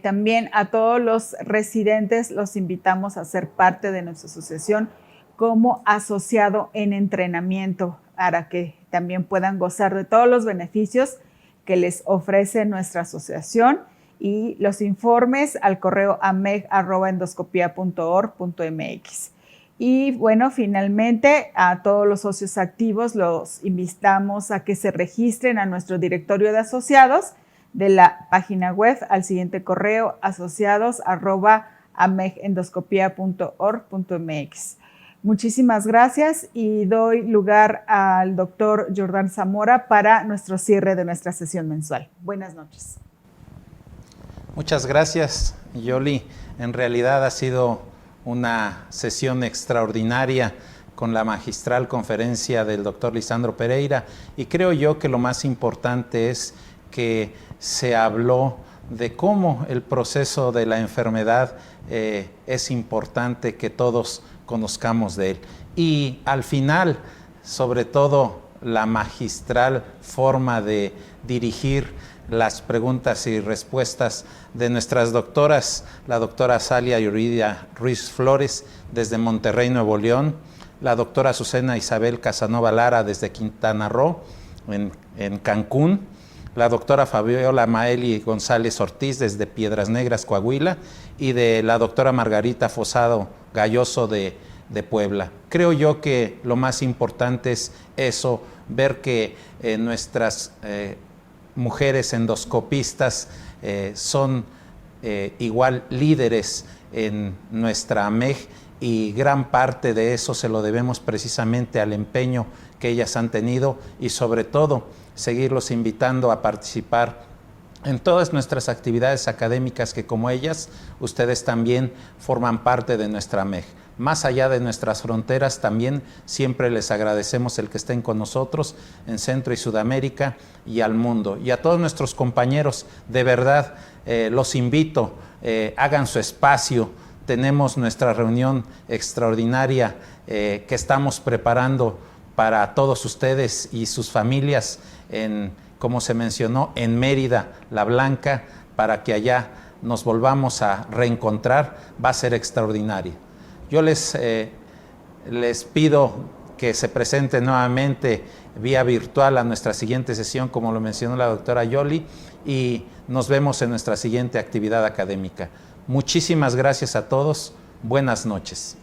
también a todos los residentes los invitamos a ser parte de nuestra asociación como asociado en entrenamiento, para que también puedan gozar de todos los beneficios que les ofrece nuestra asociación, y los informes al correo ameg@endoscopia.org.mx. Y bueno, finalmente a todos los socios activos los invitamos a que se registren a nuestro directorio de asociados de la página web al siguiente correo: asociados@amegendoscopia.org.mx. Muchísimas gracias, y doy lugar al doctor Jordán Zamora para nuestro cierre de nuestra sesión mensual. Buenas noches. Muchas gracias, Yoli. En realidad ha sido una sesión extraordinaria con la magistral conferencia del doctor Lisandro Pereira, y creo yo que lo más importante es que se habló de cómo el proceso de la enfermedad es importante que todos conozcamos de él. Y al final, sobre todo, la magistral forma de dirigir las preguntas y respuestas de nuestras doctoras, la doctora Salia Yuridia Ruiz Flores desde Monterrey, Nuevo León, la doctora Azucena Isabel Casanova Lara desde Quintana Roo, en Cancún, la doctora Fabiola Maeli González Ortiz desde Piedras Negras, Coahuila, y de la doctora Margarita Fosado Galloso de Puebla. Creo yo que lo más importante es eso, ver que nuestras mujeres endoscopistas son igual líderes en nuestra AMEG, y gran parte de eso se lo debemos precisamente al empeño que ellas han tenido, y sobre todo seguirlos invitando a participar en todas nuestras actividades académicas, que como ellas, ustedes también forman parte de nuestra AMEG. Más allá de nuestras fronteras, también siempre les agradecemos el que estén con nosotros en Centro y Sudamérica y al mundo. Y a todos nuestros compañeros, de verdad, los invito, hagan su espacio. Tenemos nuestra reunión extraordinaria que estamos preparando para todos ustedes y sus familias, como se mencionó, en Mérida, La Blanca, para que allá nos volvamos a reencontrar. Va a ser extraordinaria. Yo les pido que se presenten nuevamente vía virtual a nuestra siguiente sesión, como lo mencionó la doctora Yoli, y nos vemos en nuestra siguiente actividad académica. Muchísimas gracias a todos. Buenas noches.